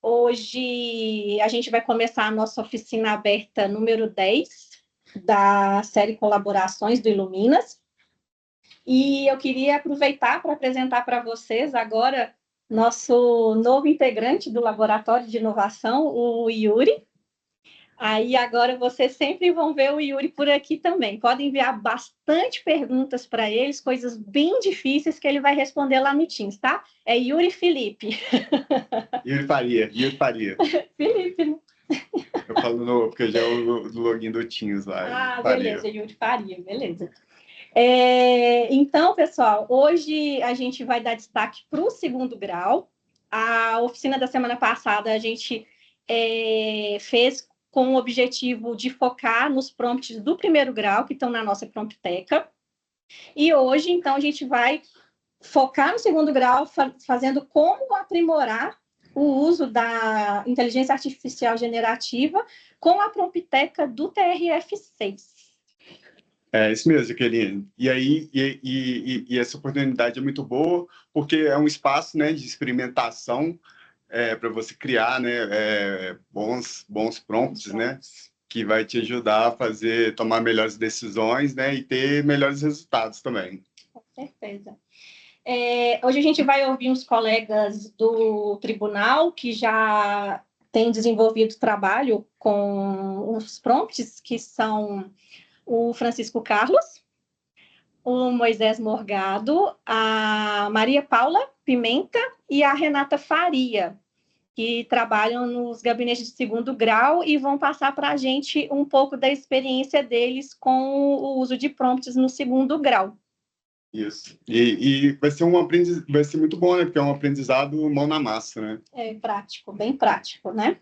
Hoje a gente vai começar a nossa oficina aberta número 10 da série Colaborações do Iluminas. E eu queria aproveitar para apresentar para vocês agora nosso novo integrante do Laboratório de Inovação, o Yuri. Aí agora vocês sempre vão ver o Yuri por aqui também. Podem enviar bastante perguntas para eles, coisas bem difíceis que ele vai responder lá no Teams, tá? É Yuri Felipe. Yuri Faria. Felipe, né? Eu falo porque já é o login do Teams lá. Beleza, Yuri Faria, beleza. Então, pessoal, hoje a gente vai dar destaque para o segundo grau. A oficina da semana passada a gente fez com o objetivo de focar nos prompts do primeiro grau, que estão na nossa prompteca. E hoje, então, a gente vai focar no segundo grau, fazendo como aprimorar o uso da inteligência artificial generativa com a prompteca do TRF6. É isso mesmo, Jaqueline. E aí, essa oportunidade é muito boa, porque é um espaço, né, de experimentação para você criar, né, bons prompts, né, que vai te ajudar a tomar melhores decisões, né, e ter melhores resultados também. Com certeza. Hoje a gente vai ouvir uns colegas do tribunal que já têm desenvolvido trabalho com os prompts, que são o Francisco Carlos, o Moisés Morgado, a Maria Paula Pimenta e a Renata Faria, que trabalham nos gabinetes de segundo grau e vão passar para a gente um pouco da experiência deles com o uso de prompts no segundo grau. Isso. E vai ser muito bom, né? Porque é um aprendizado mão na massa, né? Prático, bem prático, né?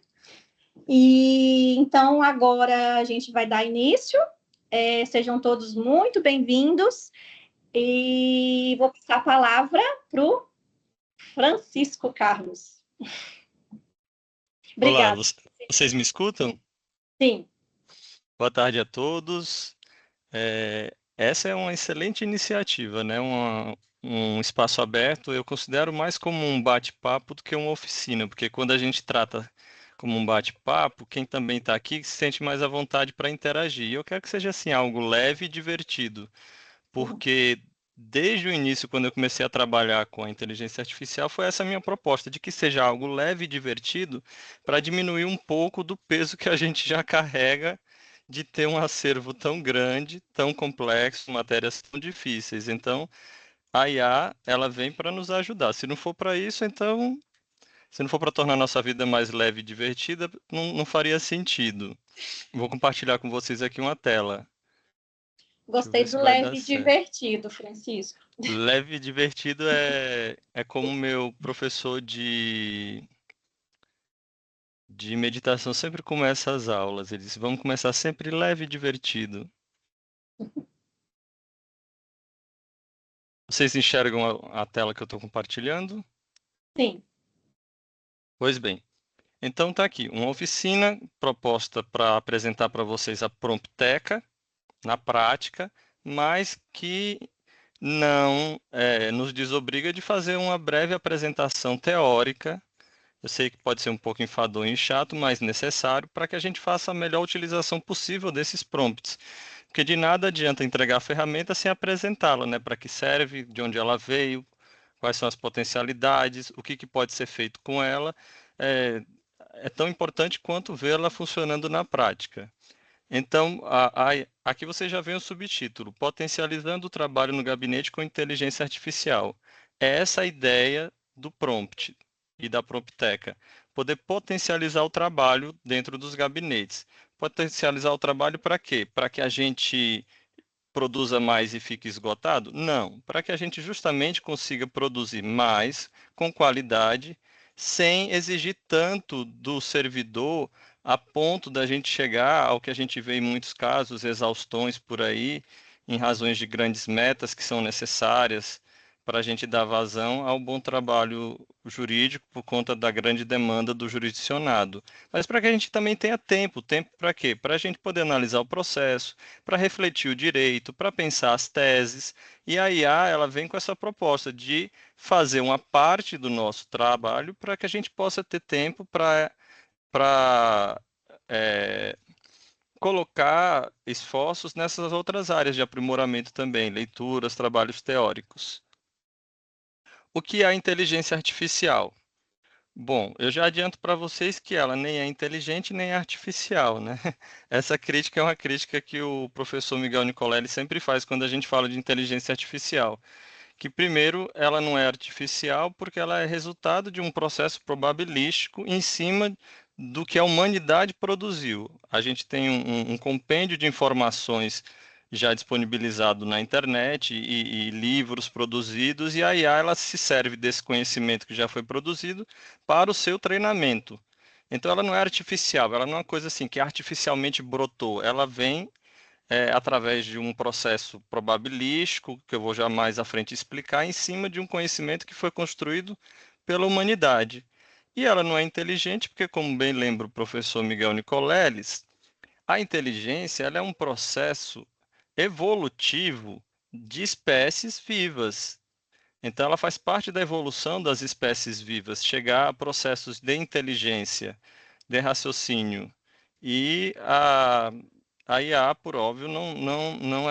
E então agora a gente vai dar início. Sejam todos muito bem-vindos. E vou passar a palavra para o Francisco Carlos. Obrigada. Olá, vocês me escutam? Sim. Boa tarde a todos. Essa é uma excelente iniciativa, né? Um espaço aberto, eu considero mais como um bate-papo do que uma oficina, porque quando a gente trata como um bate-papo, quem também está aqui se sente mais à vontade para interagir. E eu quero que seja assim, algo leve e divertido, porque desde o início, quando eu comecei a trabalhar com a inteligência artificial, foi essa a minha proposta, de que seja algo leve e divertido para diminuir um pouco do peso que a gente já carrega de ter um acervo tão grande, tão complexo, matérias tão difíceis. Então, a IA, ela vem para nos ajudar. Se não for para isso, então, se não for para tornar a nossa vida mais leve e divertida, não faria sentido. Vou compartilhar com vocês aqui uma tela. Gostei do leve e divertido, Francisco. Leve e divertido é como meu professor de meditação sempre começa as aulas. Ele disse, vamos começar sempre leve e divertido. Vocês enxergam a tela que eu estou compartilhando? Sim. Pois bem. Então tá aqui, uma oficina proposta para apresentar para vocês a prompteca na prática, mas que não nos desobriga de fazer uma breve apresentação teórica. Eu sei que pode ser um pouco enfadonho e chato, mas necessário para que a gente faça a melhor utilização possível desses prompts. Porque de nada adianta entregar a ferramenta sem apresentá-la, né? Para que serve, de onde ela veio, quais são as potencialidades, o que pode ser feito com ela. É tão importante quanto vê-la funcionando na prática. Então, aqui você já vê o subtítulo, Potencializando o Trabalho no Gabinete com Inteligência Artificial. É essa a ideia do prompt e da prompteca, poder potencializar o trabalho dentro dos gabinetes. Potencializar o trabalho para quê? Para que a gente produza mais e fique esgotado? Não, para que a gente justamente consiga produzir mais, com qualidade, sem exigir tanto do servidor a ponto da gente chegar ao que a gente vê em muitos casos, exaustões por aí, em razões de grandes metas que são necessárias para a gente dar vazão ao bom trabalho jurídico por conta da grande demanda do jurisdicionado. Mas para que a gente também tenha tempo. Tempo para quê? Para a gente poder analisar o processo, para refletir o direito, para pensar as teses. E a IA, ela vem com essa proposta de fazer uma parte do nosso trabalho para que a gente possa ter tempo para colocar esforços nessas outras áreas de aprimoramento também, leituras, trabalhos teóricos. O que é a inteligência artificial? Bom, eu já adianto para vocês que ela nem é inteligente nem é artificial, né? Essa crítica é uma crítica que o professor Miguel Nicolelli sempre faz quando a gente fala de inteligência artificial. Que primeiro, ela não é artificial porque ela é resultado de um processo probabilístico em cima do que a humanidade produziu. A gente tem um compêndio de informações já disponibilizado na internet e livros produzidos, e a IA ela se serve desse conhecimento que já foi produzido para o seu treinamento. Então ela não é artificial, ela não é uma coisa assim que artificialmente brotou, ela vem através de um processo probabilístico, que eu vou já mais à frente explicar, em cima de um conhecimento que foi construído pela humanidade. E ela não é inteligente, porque, como bem lembra o professor Miguel Nicoleles, a inteligência ela é um processo evolutivo de espécies vivas. Então, ela faz parte da evolução das espécies vivas, chegar a processos de inteligência, de raciocínio. E a IA, por óbvio, não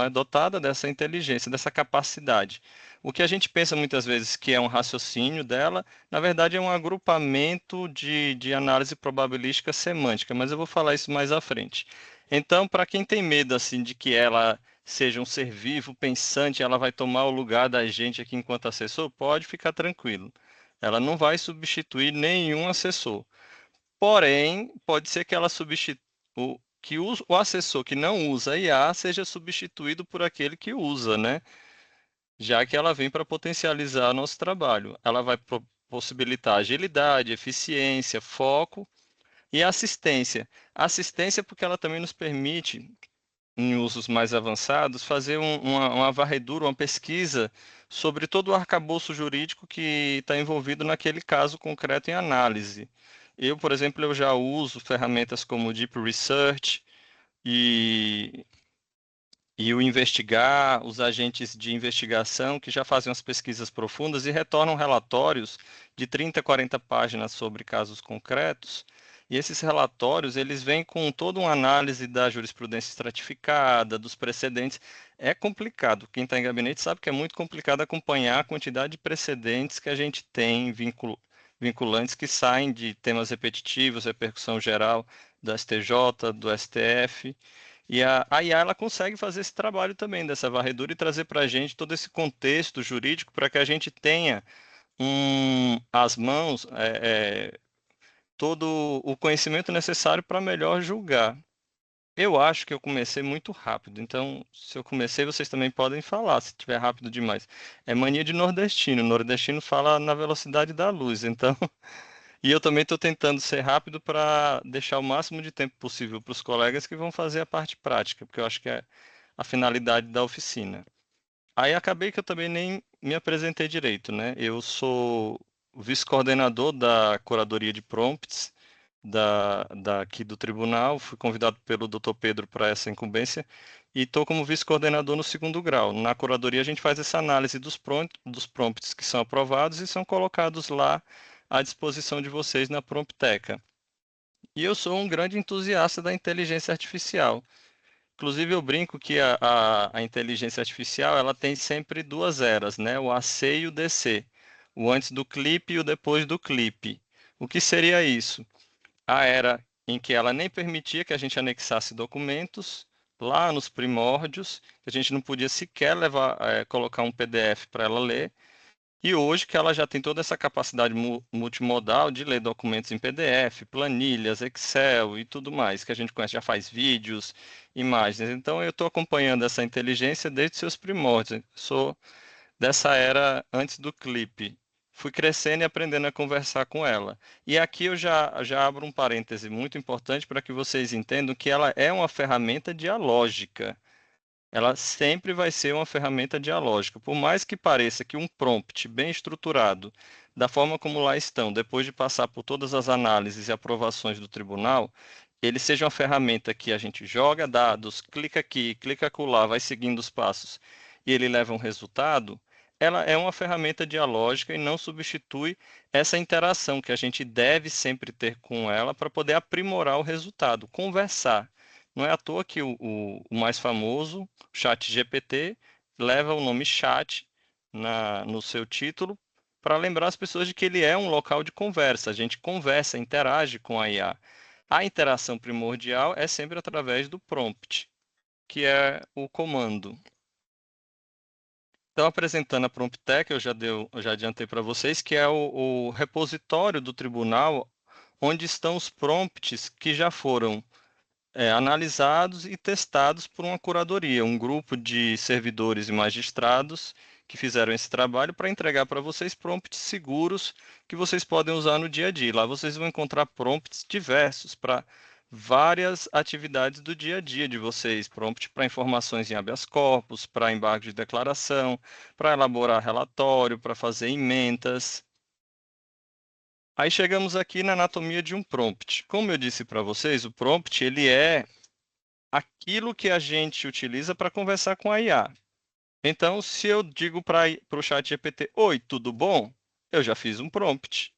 é dotada dessa inteligência, dessa capacidade. O que a gente pensa muitas vezes que é um raciocínio dela, na verdade é um agrupamento de análise probabilística semântica, mas eu vou falar isso mais à frente. Então, para quem tem medo assim de que ela seja um ser vivo, pensante, ela vai tomar o lugar da gente aqui enquanto assessor, pode ficar tranquilo. Ela não vai substituir nenhum assessor. Porém, pode ser que ela que o assessor que não usa IA seja substituído por aquele que usa, né? Já que ela vem para potencializar nosso trabalho. Ela vai possibilitar agilidade, eficiência, foco e assistência. Assistência porque ela também nos permite, em usos mais avançados, fazer uma varredura, uma pesquisa sobre todo o arcabouço jurídico que está envolvido naquele caso concreto em análise. Eu, por exemplo, eu já uso ferramentas como o Deep Research e, e o Investigar, os agentes de investigação que já fazem as pesquisas profundas e retornam relatórios de 30, 40 páginas sobre casos concretos. E esses relatórios, eles vêm com toda uma análise da jurisprudência estratificada, dos precedentes. É complicado. Quem está em gabinete sabe que é muito complicado acompanhar a quantidade de precedentes que a gente tem vinculantes que saem de temas repetitivos, repercussão geral do STJ, do STF. E a IA ela consegue fazer esse trabalho também, dessa varredura, e trazer para a gente todo esse contexto jurídico para que a gente tenha às mãos todo o conhecimento necessário para melhor julgar. Eu acho que eu comecei muito rápido, então se eu comecei, vocês também podem falar, se estiver rápido demais. É mania de nordestino, o nordestino fala na velocidade da luz, então. E eu também estou tentando ser rápido para deixar o máximo de tempo possível para os colegas que vão fazer a parte prática, porque eu acho que é a finalidade da oficina. Aí acabei que eu também nem me apresentei direito, né? Eu sou o vice-coordenador da curadoria de prompts aqui do tribunal, fui convidado pelo Dr. Pedro para essa incumbência e estou como vice-coordenador no segundo grau. Na curadoria a gente faz essa análise dos prompts que são aprovados e são colocados lá à disposição de vocês na Prompteca. E eu sou um grande entusiasta da inteligência artificial. Inclusive, eu brinco que a inteligência artificial ela tem sempre duas eras, né? O AC e o DC. O antes do clipe e o depois do clipe. O que seria isso? A era em que ela nem permitia que a gente anexasse documentos, lá nos primórdios, que a gente não podia sequer colocar um PDF para ela ler. E hoje que ela já tem toda essa capacidade multimodal de ler documentos em PDF, planilhas, Excel e tudo mais, que a gente conhece, já faz vídeos, imagens. Então eu estou acompanhando essa inteligência desde seus primórdios. Sou dessa era antes do clipe. Fui crescendo e aprendendo a conversar com ela. E aqui eu já abro um parêntese muito importante para que vocês entendam que ela é uma ferramenta dialógica. ela sempre vai ser uma ferramenta dialógica. Por mais que pareça que um prompt bem estruturado, da forma como lá estão, depois de passar por todas as análises e aprovações do tribunal, ele seja uma ferramenta que a gente joga dados, clica aqui, clica acolá, vai seguindo os passos e ele leva um resultado, ela é uma ferramenta dialógica e não substitui essa interação que a gente deve sempre ter com ela para poder aprimorar o resultado, conversar. Não é à toa que o mais famoso, o ChatGPT, leva o nome chat no seu título para lembrar as pessoas de que ele é um local de conversa. A gente conversa, interage com a IA. A interação primordial é sempre através do prompt, que é o comando. Então, apresentando a PromptTech, eu já adiantei para vocês que é o repositório do tribunal onde estão os prompts que já foram analisados e testados por uma curadoria, um grupo de servidores e magistrados que fizeram esse trabalho para entregar para vocês prompts seguros que vocês podem usar no dia a dia. Lá vocês vão encontrar prompts diversos para várias atividades do dia a dia de vocês, prompt para informações em habeas corpus, para embargo de declaração, para elaborar relatório, para fazer emendas. Aí chegamos aqui na anatomia de um prompt. Como eu disse para vocês, o prompt ele é aquilo que a gente utiliza para conversar com a IA. Então, se eu digo para o chat GPT, oi, tudo bom? Eu já fiz um prompt.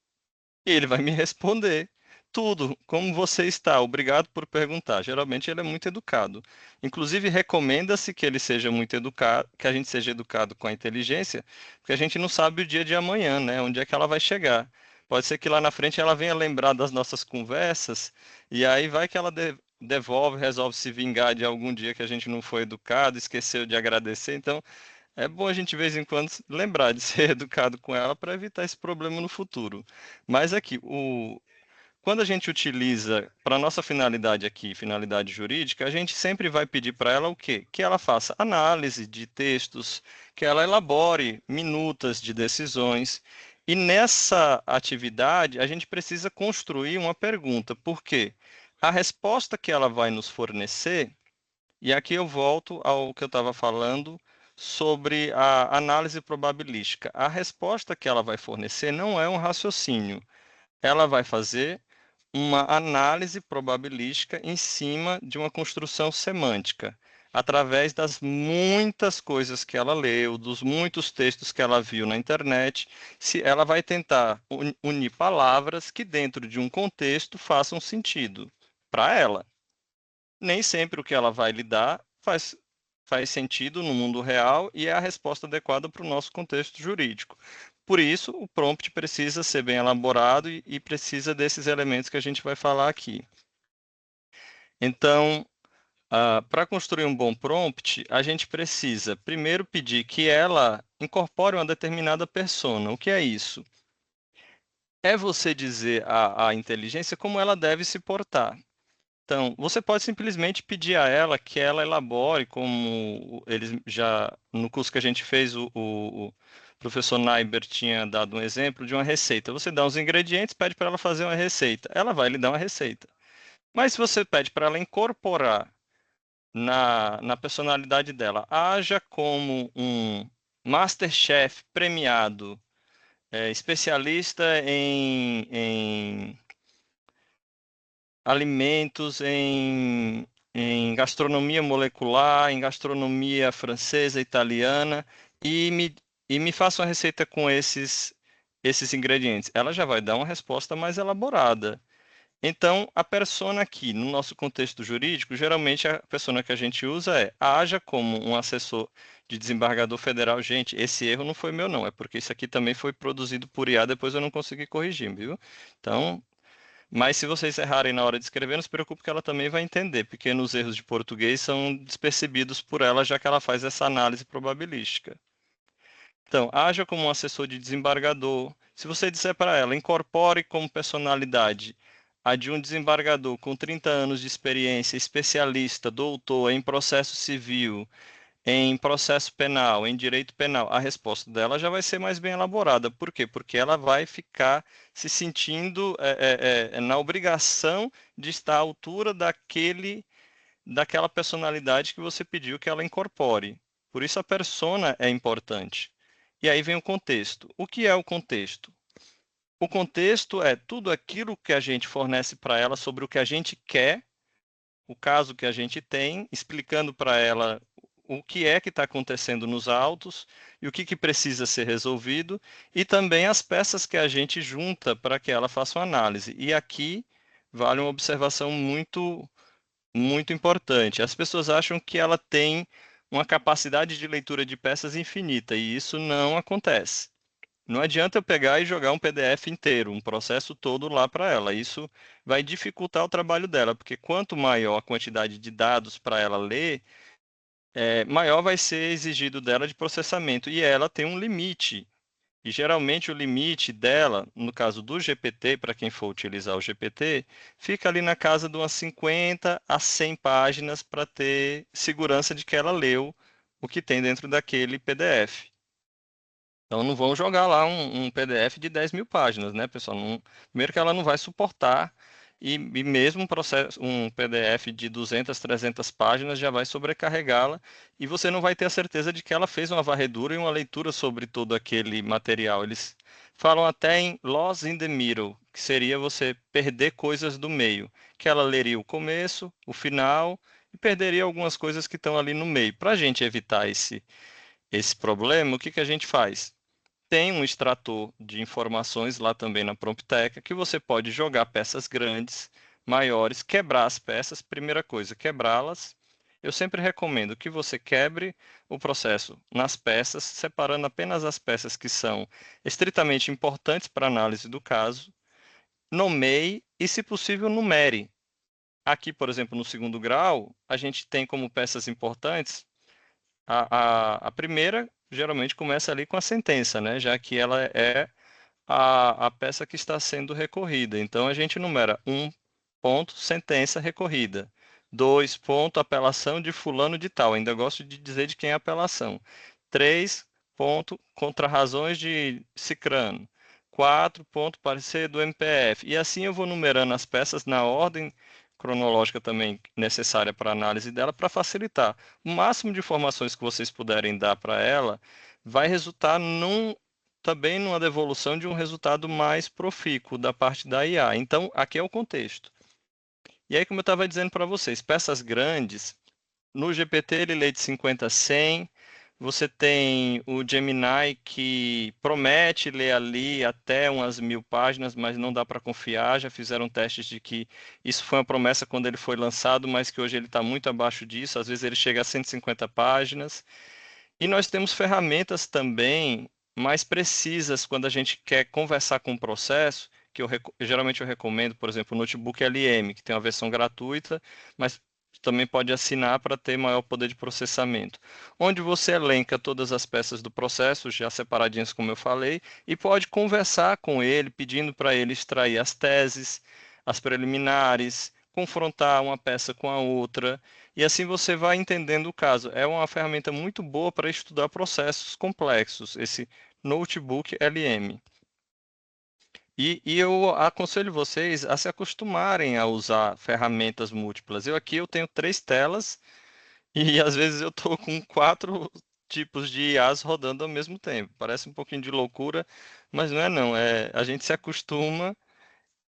E ele vai me responder. Tudo, como você está? Obrigado por perguntar. Geralmente ele é muito educado. Inclusive, recomenda-se que ele seja muito educado, que a gente seja educado com a inteligência, porque a gente não sabe o dia de amanhã, né? Onde é que ela vai chegar. Pode ser que lá na frente ela venha lembrar das nossas conversas, e aí vai que ela devolve, resolve se vingar de algum dia que a gente não foi educado, esqueceu de agradecer. Então, é bom a gente, de vez em quando, lembrar de ser educado com ela para evitar esse problema no futuro. Mas aqui, quando a gente utiliza para a nossa finalidade aqui, finalidade jurídica, a gente sempre vai pedir para ela o quê? Que ela faça análise de textos, que ela elabore minutas de decisões. E nessa atividade, a gente precisa construir uma pergunta. Por quê? A resposta que ela vai nos fornecer, e aqui eu volto ao que eu estava falando sobre a análise probabilística. A resposta que ela vai fornecer não é um raciocínio. Ela vai fazer uma análise probabilística em cima de uma construção semântica, através das muitas coisas que ela leu, dos muitos textos que ela viu na internet, se ela vai tentar unir palavras que dentro de um contexto façam sentido para ela. Nem sempre o que ela vai lhe dar faz sentido no mundo real e é a resposta adequada para o nosso contexto jurídico. Por isso, o prompt precisa ser bem elaborado e precisa desses elementos que a gente vai falar aqui. Então, para construir um bom prompt, a gente precisa primeiro pedir que ela incorpore uma determinada persona. O que é isso? É você dizer à inteligência como ela deve se portar. Então, você pode simplesmente pedir a ela que ela elabore, como eles já, no curso que a gente fez, o professor Naiber tinha dado um exemplo de uma receita. Você dá os ingredientes, pede para ela fazer uma receita. Ela vai lhe dar uma receita. Mas se você pede para ela incorporar na personalidade dela, haja como um Masterchef premiado, especialista em alimentos, em gastronomia molecular, em gastronomia francesa, italiana, e me faça uma receita com esses ingredientes. Ela já vai dar uma resposta mais elaborada. Então, a persona aqui, no nosso contexto jurídico, geralmente a persona que a gente usa haja como um assessor de desembargador federal. Gente, esse erro não foi meu, não, é porque isso aqui também foi produzido por IA, depois eu não consegui corrigir, viu? Então, mas se vocês errarem na hora de escrever, não se preocupe que ela também vai entender. Pequenos erros de português são despercebidos por ela, já que ela faz essa análise probabilística. Então, haja como um assessor de desembargador. Se você disser para ela, incorpore como personalidade a de um desembargador com 30 anos de experiência, especialista, doutor em processo civil, em processo penal, em direito penal, a resposta dela já vai ser mais bem elaborada. Por quê? Porque ela vai ficar se sentindo na obrigação de estar à altura daquela personalidade que você pediu que ela incorpore. Por isso a persona é importante. E aí vem o contexto. O que é o contexto? O contexto é tudo aquilo que a gente fornece para ela sobre o que a gente quer, o caso que a gente tem, explicando para ela o que é que está acontecendo nos autos e o que precisa ser resolvido, e também as peças que a gente junta para que ela faça uma análise. E aqui vale uma observação muito importante. As pessoas acham que ela tem uma capacidade de leitura de peças infinita, e isso não acontece. Não adianta eu pegar e jogar um PDF inteiro, um processo todo lá para ela. Isso vai dificultar o trabalho dela, porque quanto maior a quantidade de dados para ela ler, maior vai ser exigido dela de processamento. E ela tem um limite. E geralmente o limite dela, no caso do GPT, para quem for utilizar o GPT, fica ali na casa de umas 50 a 100 páginas para ter segurança de que ela leu o que tem dentro daquele PDF. Então não vão jogar lá um PDF de 10.000 páginas, né, pessoal? Primeiro que ela não vai suportar, e mesmo um PDF de 200, 300 páginas já vai sobrecarregá-la, e você não vai ter a certeza de que ela fez uma varredura e uma leitura sobre todo aquele material. Eles falam até em loss in the middle, que seria você perder coisas do meio, que ela leria o começo, o final, e perderia algumas coisas que estão ali no meio. Para a gente evitar esse problema, o que a gente faz? Tem um extrator de informações lá também na Prompteca, que você pode jogar peças grandes, maiores, quebrar as peças. Primeira coisa, quebrá-las. Eu sempre recomendo que você quebre o processo nas peças, separando apenas as peças que são estritamente importantes para a análise do caso, nomeie e, se possível, numere. Aqui, por exemplo, no segundo grau, a gente tem como peças importantes a primeira geralmente começa ali com a sentença, né? Já que ela é a peça que está sendo recorrida. Então a gente numera 1 ponto, sentença recorrida. 2 ponto, apelação de fulano de tal. Ainda gosto de dizer de quem é a apelação. 3 ponto, contrarrazões de cicrano. 4 ponto, parecer do MPF. E assim eu vou numerando as peças na ordem cronológica também necessária para a análise dela, para facilitar. O máximo de informações que vocês puderem dar para ela vai resultar também numa devolução de um resultado mais profícuo da parte da IA. Então, aqui é o contexto. E aí, como eu estava dizendo para vocês, peças grandes, no GPT ele lê de 50 a 100, você tem o Gemini que promete ler ali até umas 1.000 páginas, mas não dá para confiar. Já fizeram testes de que isso foi uma promessa quando ele foi lançado, mas que hoje ele está muito abaixo disso. Às vezes ele chega a 150 páginas. E nós temos ferramentas também mais precisas quando a gente quer conversar com o processo, que geralmente eu recomendo, por exemplo, o Notebook LM, que tem uma versão gratuita, mas também pode assinar para ter maior poder de processamento, onde você elenca todas as peças do processo, já separadinhas como eu falei, e pode conversar com ele, pedindo para ele extrair as teses, as preliminares, confrontar uma peça com a outra, e assim você vai entendendo o caso. É uma ferramenta muito boa para estudar processos complexos, esse Notebook LM. E eu aconselho vocês a se acostumarem a usar ferramentas múltiplas. Aqui eu tenho 3 telas e às vezes eu estou com 4 tipos de IAs rodando ao mesmo tempo. Parece um pouquinho de loucura, mas não é não. A gente se acostuma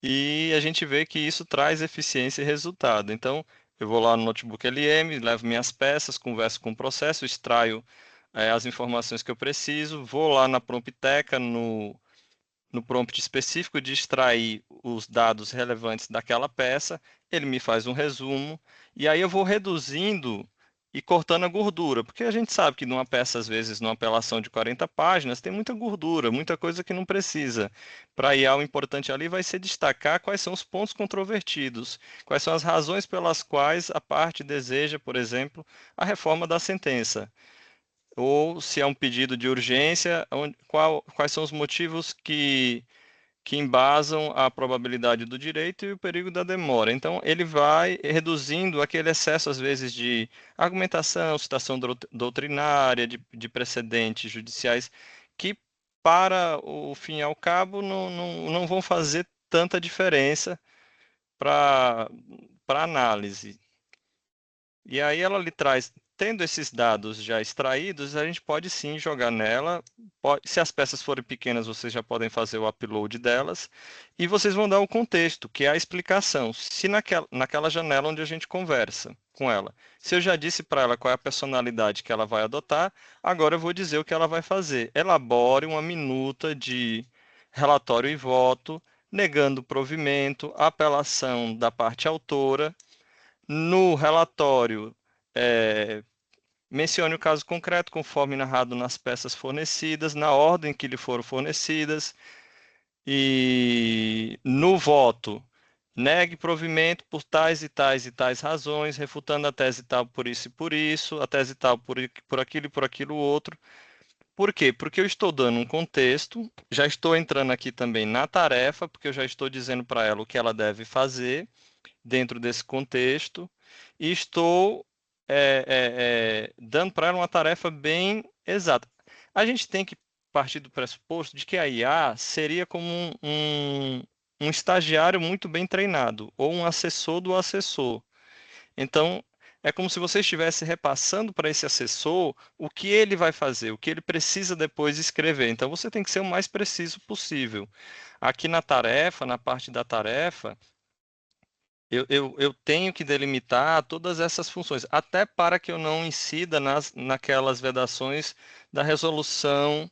e a gente vê que isso traz eficiência e resultado. Então, eu vou lá no Notebook LM, levo minhas peças, converso com o processo, extraio as informações que eu preciso, vou lá na Prompteca, no prompt específico de extrair os dados relevantes daquela peça, ele me faz um resumo, e aí eu vou reduzindo e cortando a gordura, porque a gente sabe que numa peça, às vezes, numa apelação de 40 páginas, tem muita gordura, muita coisa que não precisa. Para IA, o importante ali vai ser destacar quais são os pontos controvertidos, quais são as razões pelas quais a parte deseja, por exemplo, a reforma da sentença. Ou se é um pedido de urgência, quais são os motivos que embasam a probabilidade do direito e o perigo da demora. Então, ele vai reduzindo aquele excesso, às vezes, de argumentação, citação doutrinária, de precedentes judiciais, que, para o fim e ao cabo, não vão fazer tanta diferença para análise. E aí ela lhe traz, tendo esses dados já extraídos, a gente pode sim jogar nela. Se as peças forem pequenas, vocês já podem fazer o upload delas. E vocês vão dar o contexto, que é a explicação. Se naquela janela onde a gente conversa com ela. Se eu já disse para ela qual é a personalidade que ela vai adotar, agora eu vou dizer o que ela vai fazer. Elabore uma minuta de relatório e voto, negando o provimento, apelação da parte autora. No relatório, mencione o caso concreto conforme narrado nas peças fornecidas, na ordem que lhe foram fornecidas, e no voto, negue provimento por tais e tais e tais razões, refutando a tese tal por isso e por isso, a tese tal por aquilo e por aquilo outro. Por quê? Porque eu estou dando um contexto, já estou entrando aqui também na tarefa, porque eu já estou dizendo para ela o que ela deve fazer dentro desse contexto, e estou dando para ela uma tarefa bem exata. A gente tem que partir do pressuposto de que a IA seria como um estagiário muito bem treinado, ou um assessor do assessor. Então, é como se você estivesse repassando para esse assessor o que ele vai fazer, o que ele precisa depois escrever. Então, você tem que ser o mais preciso possível. Aqui na tarefa, na parte da tarefa, eu tenho que delimitar todas essas funções, até para que eu não incida naquelas vedações da resolução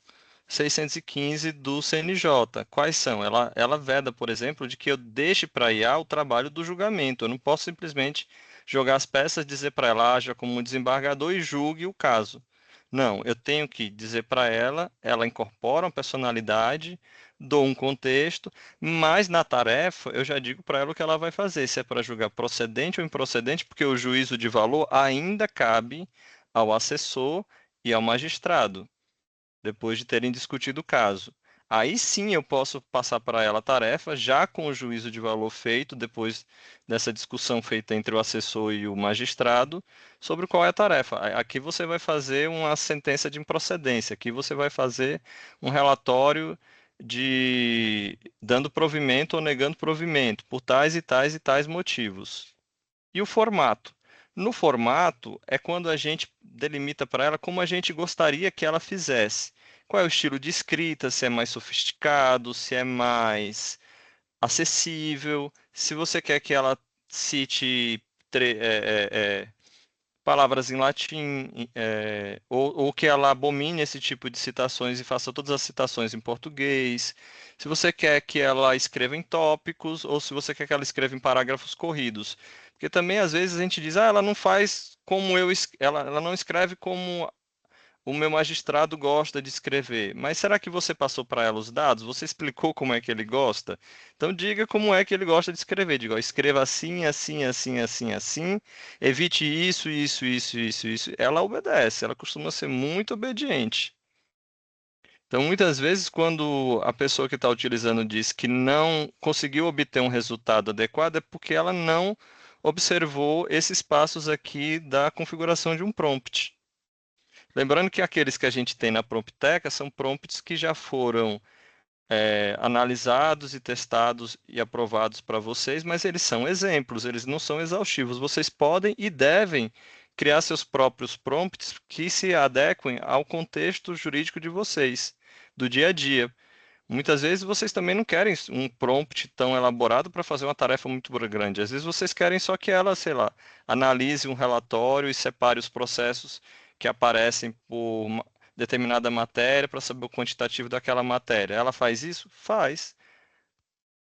615 do CNJ. Quais são? Ela veda, por exemplo, de que eu deixe para a IA o trabalho do julgamento. Eu não posso simplesmente jogar as peças, dizer para ela, haja como desembargador e julgue o caso. Não, eu tenho que dizer para ela, ela incorpora uma personalidade, dou um contexto, mas na tarefa eu já digo para ela o que ela vai fazer, se é para julgar procedente ou improcedente, porque o juízo de valor ainda cabe ao assessor e ao magistrado, depois de terem discutido o caso. Aí sim eu posso passar para ela a tarefa, já com o juízo de valor feito, depois dessa discussão feita entre o assessor e o magistrado, sobre qual é a tarefa. Aqui você vai fazer uma sentença de improcedência, aqui você vai fazer um relatório de dando provimento ou negando provimento, por tais e tais e tais motivos. E o formato? No formato é quando a gente delimita para ela como a gente gostaria que ela fizesse. Qual é o estilo de escrita, se é mais sofisticado, se é mais acessível, se você quer que ela cite palavras em latim, ou que ela abomine esse tipo de citações e faça todas as citações em português. Se você quer que ela escreva em tópicos, ou se você quer que ela escreva em parágrafos corridos. Porque também, às vezes, a gente diz, ela não faz como ela não escreve como o meu magistrado gosta de escrever. Mas será que você passou para ela os dados? Você explicou como é que ele gosta? Então diga como é que ele gosta de escrever. Diga, ó, escreva assim, assim, assim, assim, assim. Evite isso, isso, isso, isso, isso. Ela obedece, ela costuma ser muito obediente. Então, muitas vezes, quando a pessoa que está utilizando diz que não conseguiu obter um resultado adequado, é porque ela não observou esses passos aqui da configuração de um prompt. Lembrando que aqueles que a gente tem na Prompteca são prompts que já foram analisados e testados e aprovados para vocês, mas eles são exemplos, eles não são exaustivos. Vocês podem e devem criar seus próprios prompts que se adequem ao contexto jurídico de vocês, do dia a dia. Muitas vezes vocês também não querem um prompt tão elaborado para fazer uma tarefa muito grande. Às vezes vocês querem só que ela, sei lá, analise um relatório e separe os processos que aparecem por determinada matéria para saber o quantitativo daquela matéria. Ela faz isso? Faz.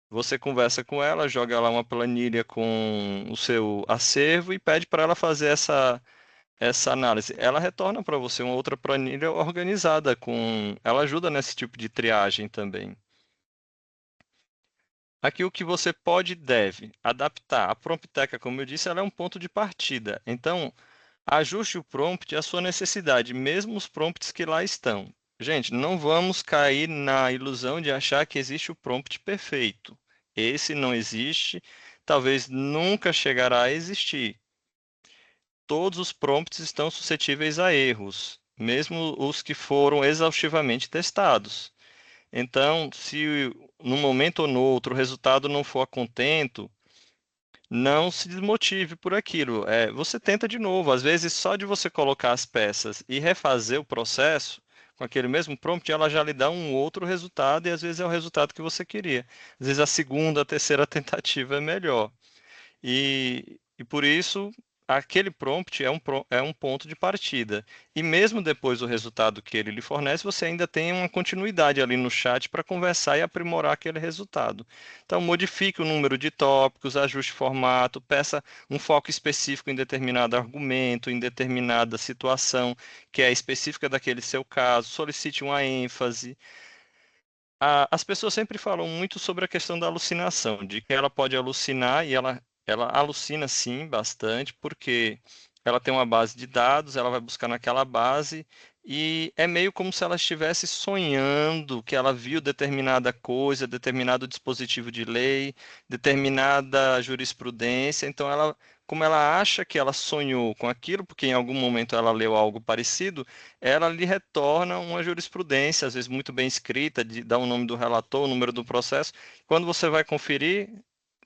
Você conversa com ela, joga lá uma planilha com o seu acervo e pede para ela fazer essa análise. Ela retorna para você uma outra planilha organizada com, ela ajuda nesse tipo de triagem também. Aqui o que você pode e deve adaptar. A Prompteca, como eu disse, ela é um ponto de partida. Então, ajuste o prompt à sua necessidade, mesmo os prompts que lá estão. Gente, não vamos cair na ilusão de achar que existe o prompt perfeito. Esse não existe, talvez nunca chegará a existir. Todos os prompts estão suscetíveis a erros, mesmo os que foram exaustivamente testados. Então, se num momento ou no outro o resultado não for a contento, não se desmotive por aquilo. Você tenta de novo. Às vezes, só de você colocar as peças e refazer o processo com aquele mesmo prompt, ela já lhe dá um outro resultado e às vezes é o resultado que você queria. Às vezes a segunda, a terceira tentativa é melhor. E por isso, aquele prompt é um ponto de partida. E mesmo depois do resultado que ele lhe fornece, você ainda tem uma continuidade ali no chat para conversar e aprimorar aquele resultado. Então, modifique o número de tópicos, ajuste o formato, peça um foco específico em determinado argumento, em determinada situação que é específica daquele seu caso, solicite uma ênfase. As pessoas sempre falam muito sobre a questão da alucinação, de que ela pode alucinar e ela alucina sim bastante, porque ela tem uma base de dados, ela vai buscar naquela base e é meio como se ela estivesse sonhando que ela viu determinada coisa, determinado dispositivo de lei, determinada jurisprudência, então como ela acha que ela sonhou com aquilo, porque em algum momento ela leu algo parecido, ela lhe retorna uma jurisprudência, às vezes muito bem escrita, dá o nome do relator, o número do processo. Quando você vai conferir,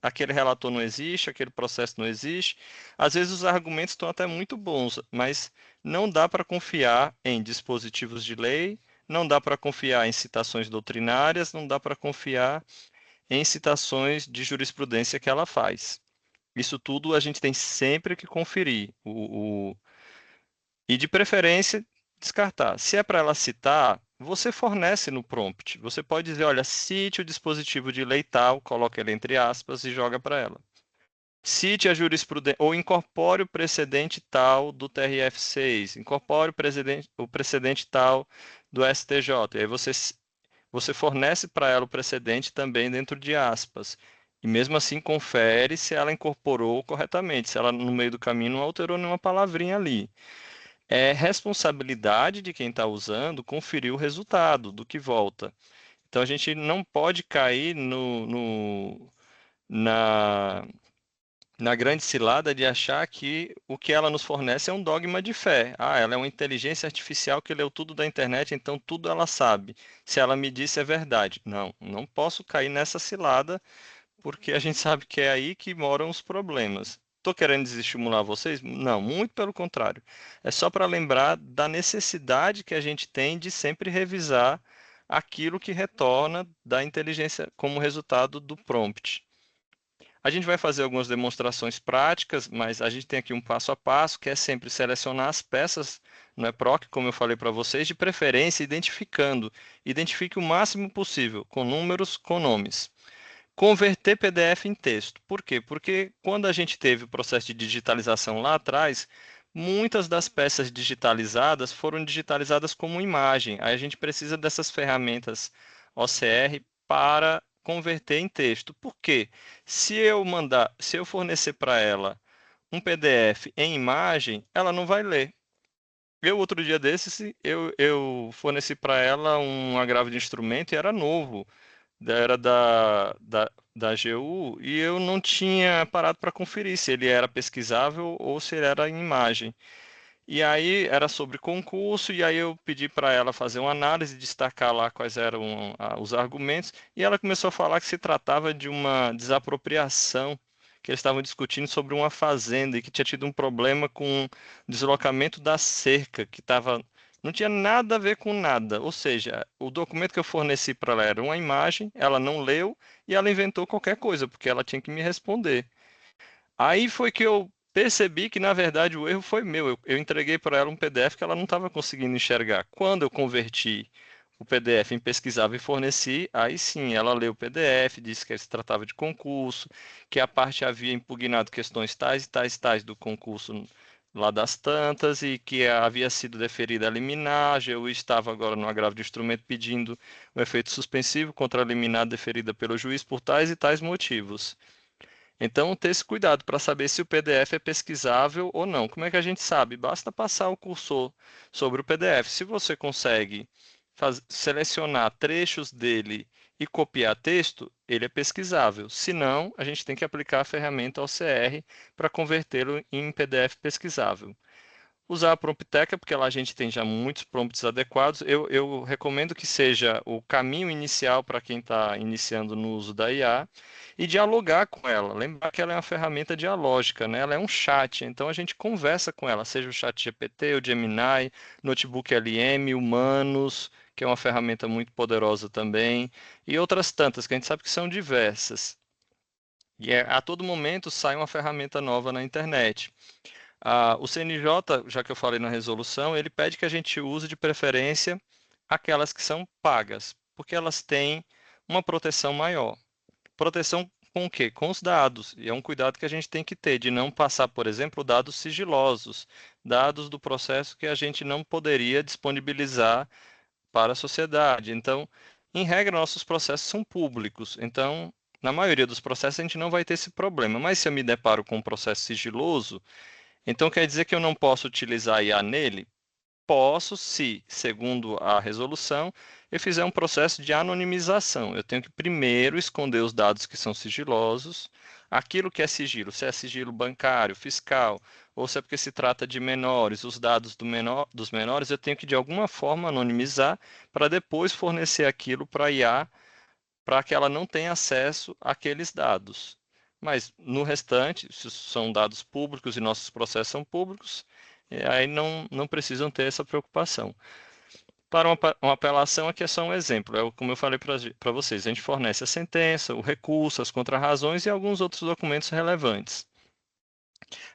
aquele relator não existe, aquele processo não existe. Às vezes os argumentos estão até muito bons, mas não dá para confiar em dispositivos de lei, não dá para confiar em citações doutrinárias, não dá para confiar em citações de jurisprudência que ela faz. Isso tudo a gente tem sempre que conferir. E de preferência, descartar. Se é para ela citar, você fornece no prompt. Você pode dizer, olha, cite o dispositivo de lei tal, coloca ele entre aspas e joga para ela. Cite a jurisprudência, ou incorpore o precedente tal do TRF6, incorpore o precedente tal do STJ. E aí você fornece para ela o precedente também dentro de aspas. E mesmo assim confere se ela incorporou corretamente, se ela no meio do caminho não alterou nenhuma palavrinha ali. É responsabilidade de quem está usando conferir o resultado do que volta. Então a gente não pode cair na, na grande cilada de achar que o que ela nos fornece é um dogma de fé. Ah, ela é uma inteligência artificial que leu tudo da internet, então tudo ela sabe. Se ela me disse é verdade. Não, não posso cair nessa cilada, porque a gente sabe que é aí que moram os problemas. Estou querendo desestimular vocês? Não, muito pelo contrário. É só para lembrar da necessidade que a gente tem de sempre revisar aquilo que retorna da inteligência como resultado do prompt. A gente vai fazer algumas demonstrações práticas, mas a gente tem aqui um passo a passo, que é sempre selecionar as peças no eProc, como eu falei para vocês, de preferência identificando. Identifique o máximo possível, com números, com nomes. Converter PDF em texto. Por quê? Porque quando a gente teve o processo de digitalização lá atrás, muitas das peças digitalizadas foram digitalizadas como imagem. Aí a gente precisa dessas ferramentas OCR para converter em texto. Por quê? Se eu fornecer para ela um PDF em imagem, ela não vai ler. Outro dia desses, eu forneci para ela um agravo de instrumento e era novo, era da AGU, e eu não tinha parado para conferir se ele era pesquisável ou se ele era em imagem. E aí era sobre concurso, e aí eu pedi para ela fazer uma análise, destacar lá quais eram os argumentos, e ela começou a falar que se tratava de uma desapropriação, que eles estavam discutindo sobre uma fazenda e que tinha tido um problema com o deslocamento da cerca, que não tinha nada a ver com nada. Ou seja, o documento que eu forneci para ela era uma imagem, ela não leu e ela inventou qualquer coisa, porque ela tinha que me responder. Aí foi que eu percebi que, na verdade, o erro foi meu. Eu entreguei para ela um PDF que ela não estava conseguindo enxergar. Quando eu converti o PDF em pesquisável e forneci, aí sim, ela leu o PDF, disse que se tratava de concurso, que a parte havia impugnado questões tais e tais, tais do concurso lá das tantas e que havia sido deferida a liminar. A AGU estava agora no agravo de instrumento pedindo o efeito suspensivo contra a liminar deferida pelo juiz por tais e tais motivos. Então, ter esse cuidado para saber se o PDF é pesquisável ou não. Como é que a gente sabe? Basta passar o cursor sobre o PDF. Se você consegue selecionar trechos dele e copiar texto, ele é pesquisável. Se não, a gente tem que aplicar a ferramenta OCR para convertê-lo em PDF pesquisável. Usar a Prompteca, porque lá a gente tem já muitos prompts adequados. Eu recomendo que seja o caminho inicial para quem está iniciando no uso da IA e dialogar com ela. Lembrar que ela é uma ferramenta dialógica, né? Ela é um chat, então a gente conversa com ela, seja o chat GPT, o Gemini, Notebook LM, Humanos, que é uma ferramenta muito poderosa também, e outras tantas que a gente sabe que são diversas. E a todo momento sai uma ferramenta nova na internet. O CNJ, já que eu falei na resolução, ele pede que a gente use de preferência aquelas que são pagas, porque elas têm uma proteção maior. Proteção com o quê? Com os dados. E é um cuidado que a gente tem que ter de não passar, por exemplo, dados sigilosos, dados do processo que a gente não poderia disponibilizar para a sociedade. Então, em regra, nossos processos são públicos. Então, na maioria dos processos, a gente não vai ter esse problema. Mas se eu me deparo com um processo sigiloso, então quer dizer que eu não posso utilizar IA nele? Posso, se, segundo a resolução, eu fizer um processo de anonimização. Eu tenho que primeiro esconder os dados que são sigilosos, aquilo que é sigilo, se é sigilo bancário, fiscal, ou se é porque se trata de menores, os dados dos menores, eu tenho que de alguma forma anonimizar para depois fornecer aquilo para a IA, para que ela não tenha acesso àqueles dados. Mas no restante, se são dados públicos e nossos processos são públicos, aí não precisam ter essa preocupação. Para uma apelação, aqui é só um exemplo, como eu falei para vocês, a gente fornece a sentença, o recurso, as contrarrazões e alguns outros documentos relevantes.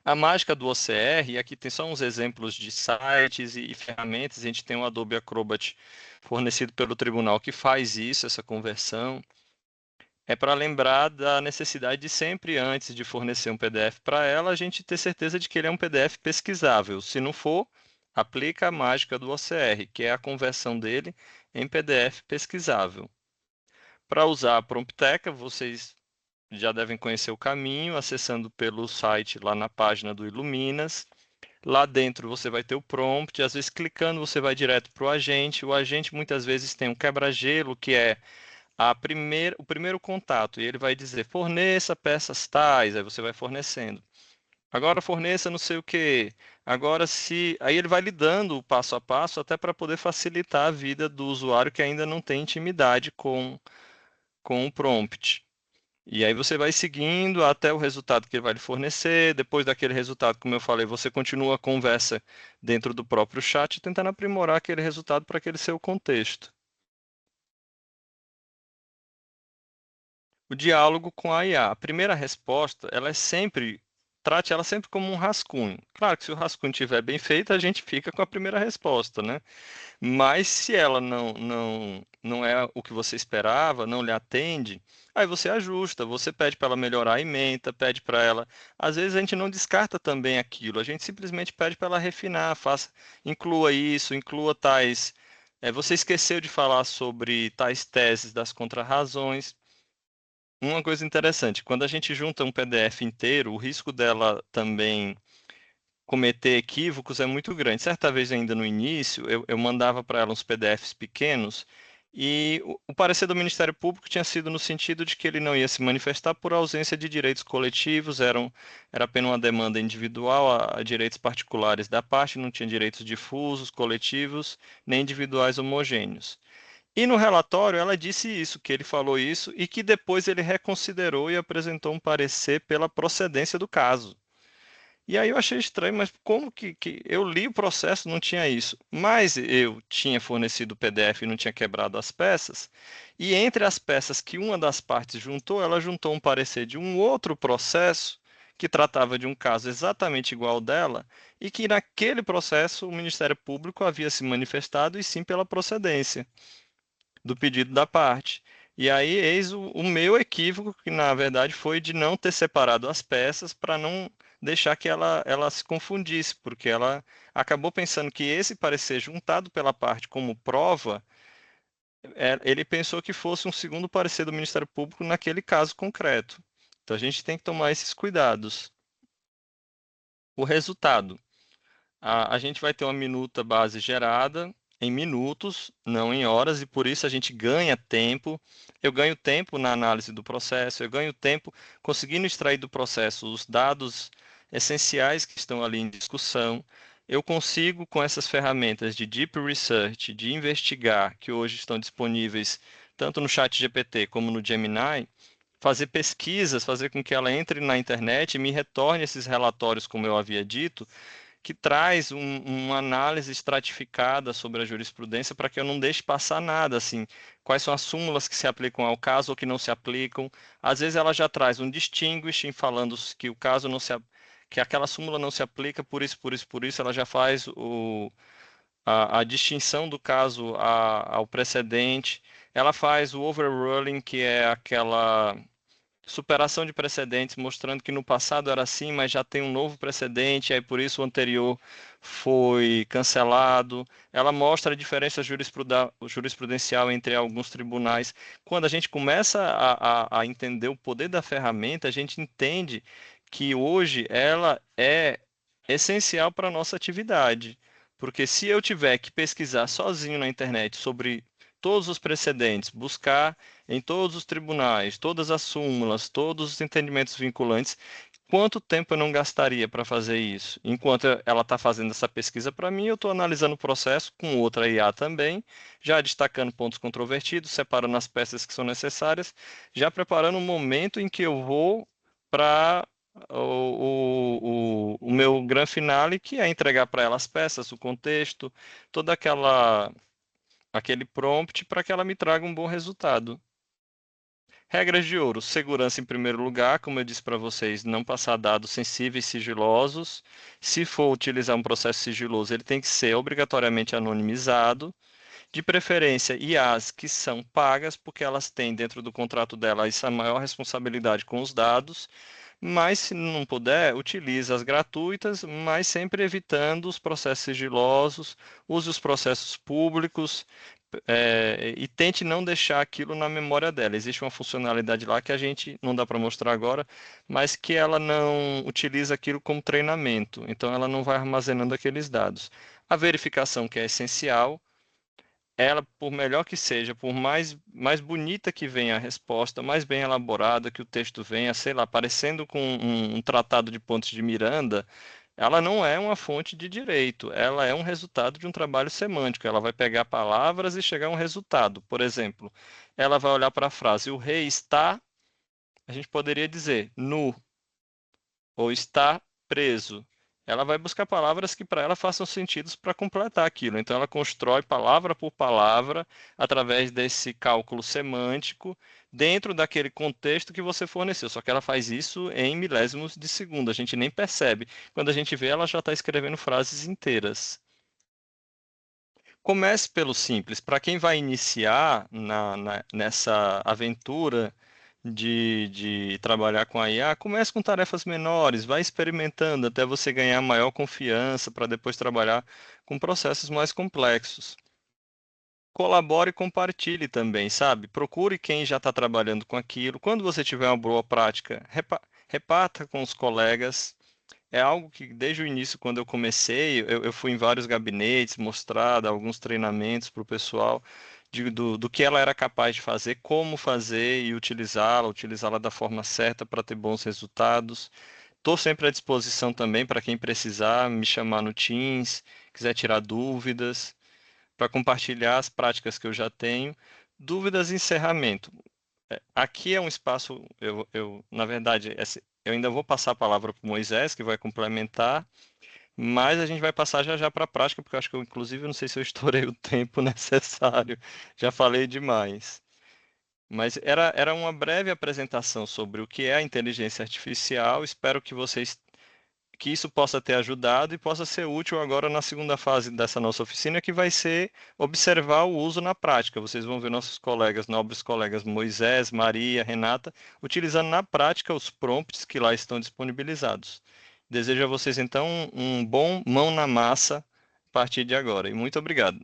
A mágica do OCR, e aqui tem só uns exemplos de sites e ferramentas, a gente tem o Adobe Acrobat fornecido pelo tribunal que faz isso, essa conversão. É para lembrar da necessidade de sempre, antes de fornecer um PDF para ela, a gente ter certeza de que ele é um PDF pesquisável. Se não for, aplica a mágica do OCR, que é a conversão dele em PDF pesquisável. Para usar a Prompteca, vocês já devem conhecer o caminho, acessando pelo site lá na página do Iluminas. Lá dentro você vai ter o prompt, às vezes clicando você vai direto para o agente. O agente muitas vezes tem um quebra-gelo, que é o primeiro contato, e ele vai dizer, forneça peças tais, aí você vai fornecendo. Agora forneça não sei o que. Agora se. Aí ele vai lhe dando o passo a passo até para poder facilitar a vida do usuário que ainda não tem intimidade com o prompt. E aí você vai seguindo até o resultado que ele vai lhe fornecer. Depois daquele resultado, como eu falei, você continua a conversa dentro do próprio chat, tentando aprimorar aquele resultado para aquele seu contexto. O diálogo com a IA. A primeira resposta, trate ela sempre como um rascunho. Claro que se o rascunho estiver bem feito, a gente fica com a primeira resposta, né? Mas se ela não é o que você esperava, não lhe atende, aí você ajusta, você pede para ela melhorar a ementa, pede para ela. Às vezes a gente não descarta também aquilo, a gente simplesmente pede para ela refinar, inclua isso, inclua tais. Você esqueceu de falar sobre tais teses das contrarrazões. Uma coisa interessante, quando a gente junta um PDF inteiro, o risco dela também cometer equívocos é muito grande. Certa vez, ainda no início, eu mandava para ela uns PDFs pequenos e o parecer do Ministério Público tinha sido no sentido de que ele não ia se manifestar por ausência de direitos coletivos, era apenas uma demanda individual a direitos particulares da parte, não tinha direitos difusos, coletivos, nem individuais homogêneos. E no relatório ela disse isso, que ele falou isso e que depois ele reconsiderou e apresentou um parecer pela procedência do caso. E aí eu achei estranho, mas como que eu li o processo, não tinha isso. Mas eu tinha fornecido o PDF e não tinha quebrado as peças. E entre as peças que uma das partes juntou, ela juntou um parecer de um outro processo que tratava de um caso exatamente igual ao dela e que naquele processo o Ministério Público havia se manifestado e sim pela procedência do pedido da parte. E aí, eis o meu equívoco, que na verdade foi de não ter separado as peças para não deixar que ela se confundisse, porque ela acabou pensando que esse parecer juntado pela parte como prova, ele pensou que fosse um segundo parecer do Ministério Público naquele caso concreto. Então a gente tem que tomar esses cuidados. O resultado. A gente vai ter uma minuta base gerada em minutos, não em horas, e por isso a gente ganha tempo. Eu ganho tempo na análise do processo, eu ganho tempo conseguindo extrair do processo os dados essenciais que estão ali em discussão. eu consigo, com essas ferramentas de deep research, de investigar, que hoje estão disponíveis tanto no ChatGPT como no Gemini, fazer pesquisas, fazer com que ela entre na internet e me retorne esses relatórios, como eu havia dito, que traz uma análise estratificada sobre a jurisprudência para que eu não deixe passar nada, assim, quais são as súmulas que se aplicam ao caso ou que não se aplicam. Às vezes ela já traz um distinguishing falando que o caso não se que aquela súmula não se aplica por isso, por isso, por isso, ela já faz a distinção do caso ao precedente. Ela faz o overruling, que é aquela superação de precedentes, mostrando que no passado era assim, mas já tem um novo precedente, aí por isso o anterior foi cancelado. Ela mostra a diferença jurisprudencial entre alguns tribunais. Quando a gente começa a entender o poder da ferramenta, a gente entende que hoje ela é essencial para a nossa atividade. Porque se eu tiver que pesquisar sozinho na internet sobre todos os precedentes, buscar em todos os tribunais, todas as súmulas, todos os entendimentos vinculantes, quanto tempo eu não gastaria para fazer isso? Enquanto ela está fazendo essa pesquisa para mim, eu estou analisando o processo com outra IA também, já destacando pontos controvertidos, separando as peças que são necessárias, já preparando o momento em que eu vou para o meu grande finale, que é entregar para ela as peças, o contexto, toda aquele prompt para que ela me traga um bom resultado. Regras de ouro: segurança em primeiro lugar, como eu disse para vocês, não passar dados sensíveis, sigilosos. Se for utilizar um processo sigiloso, ele tem que ser obrigatoriamente anonimizado. De preferência, IAs que são pagas, porque elas têm dentro do contrato dela essa maior responsabilidade com os dados. Mas, se não puder, utilize as gratuitas, mas sempre evitando os processos sigilosos, use os processos públicos, e tente não deixar aquilo na memória dela. Existe uma funcionalidade lá que a gente não dá para mostrar agora, mas que ela não utiliza aquilo como treinamento, então ela não vai armazenando aqueles dados. A verificação, que é essencial, ela, por melhor que seja, por mais bonita que venha a resposta, mais bem elaborada que o texto venha, sei lá, parecendo com um tratado de Pontes de Miranda, ela não é uma fonte de direito, ela é um resultado de um trabalho semântico. Ela vai pegar palavras e chegar a um resultado. Por exemplo, ela vai olhar para a frase: o rei está, a gente poderia dizer, nu, ou está preso. Ela vai buscar palavras que para ela façam sentido para completar aquilo. Então ela constrói palavra por palavra através desse cálculo semântico dentro daquele contexto que você forneceu. Só que ela faz isso em milésimos de segundo. A gente nem percebe. Quando a gente vê, ela já está escrevendo frases inteiras. Comece pelo simples. Para quem vai iniciar nessa aventura de trabalhar com a IA, comece com tarefas menores, vai experimentando até você ganhar maior confiança para depois trabalhar com processos mais complexos. Colabore e compartilhe também, sabe? Procure quem já está trabalhando com aquilo. Quando você tiver uma boa prática, reparta com os colegas. É algo que desde o início, quando eu comecei, eu fui em vários gabinetes, mostrar alguns treinamentos para o pessoal do que ela era capaz de fazer, como fazer e utilizá-la da forma certa para ter bons resultados. Estou sempre à disposição também para quem precisar me chamar no Teams, quiser tirar dúvidas, para compartilhar as práticas que eu já tenho. Dúvidas e encerramento. Aqui é um espaço, na verdade, eu ainda vou passar a palavra para o Moisés, que vai complementar, mas a gente vai passar já já para a prática, porque eu acho que eu, inclusive, eu não sei se eu estourei o tempo necessário, já falei demais. Mas era uma breve apresentação sobre o que é a inteligência artificial. Espero que isso possa ter ajudado e possa ser útil agora na segunda fase dessa nossa oficina, que vai ser observar o uso na prática. Vocês vão ver nossos colegas, nobres colegas Moisés, Maria, Renata, utilizando na prática os prompts que lá estão disponibilizados. Desejo a vocês, então, um bom mão na massa a partir de agora. E muito obrigado.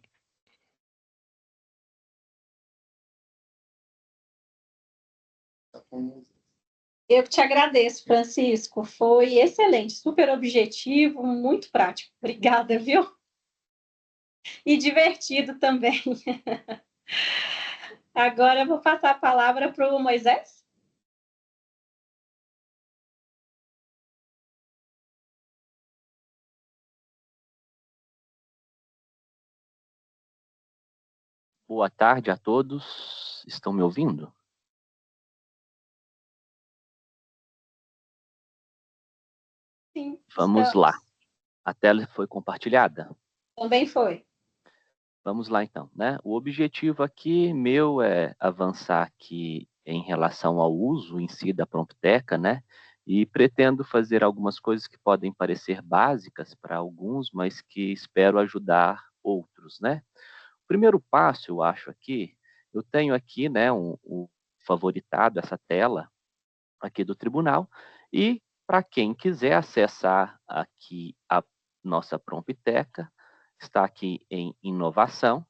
Eu que te agradeço, Francisco. Foi excelente, super objetivo, muito prático. Obrigada, viu? E divertido também. Agora eu vou passar a palavra para o Moisés. Boa tarde a todos. Estão me ouvindo? Sim, Vamos estamos. lá. A tela foi compartilhada? Também foi. Vamos lá, então, né? O objetivo aqui meu é avançar aqui em relação ao uso em si da Prompteca, né? E pretendo fazer algumas coisas que podem parecer básicas para alguns, mas que espero ajudar outros, né? O primeiro passo, eu acho aqui, eu tenho aqui, né, o favoritado, essa tela aqui do tribunal, e para quem quiser acessar aqui a nossa Prompteca, está aqui em inovação,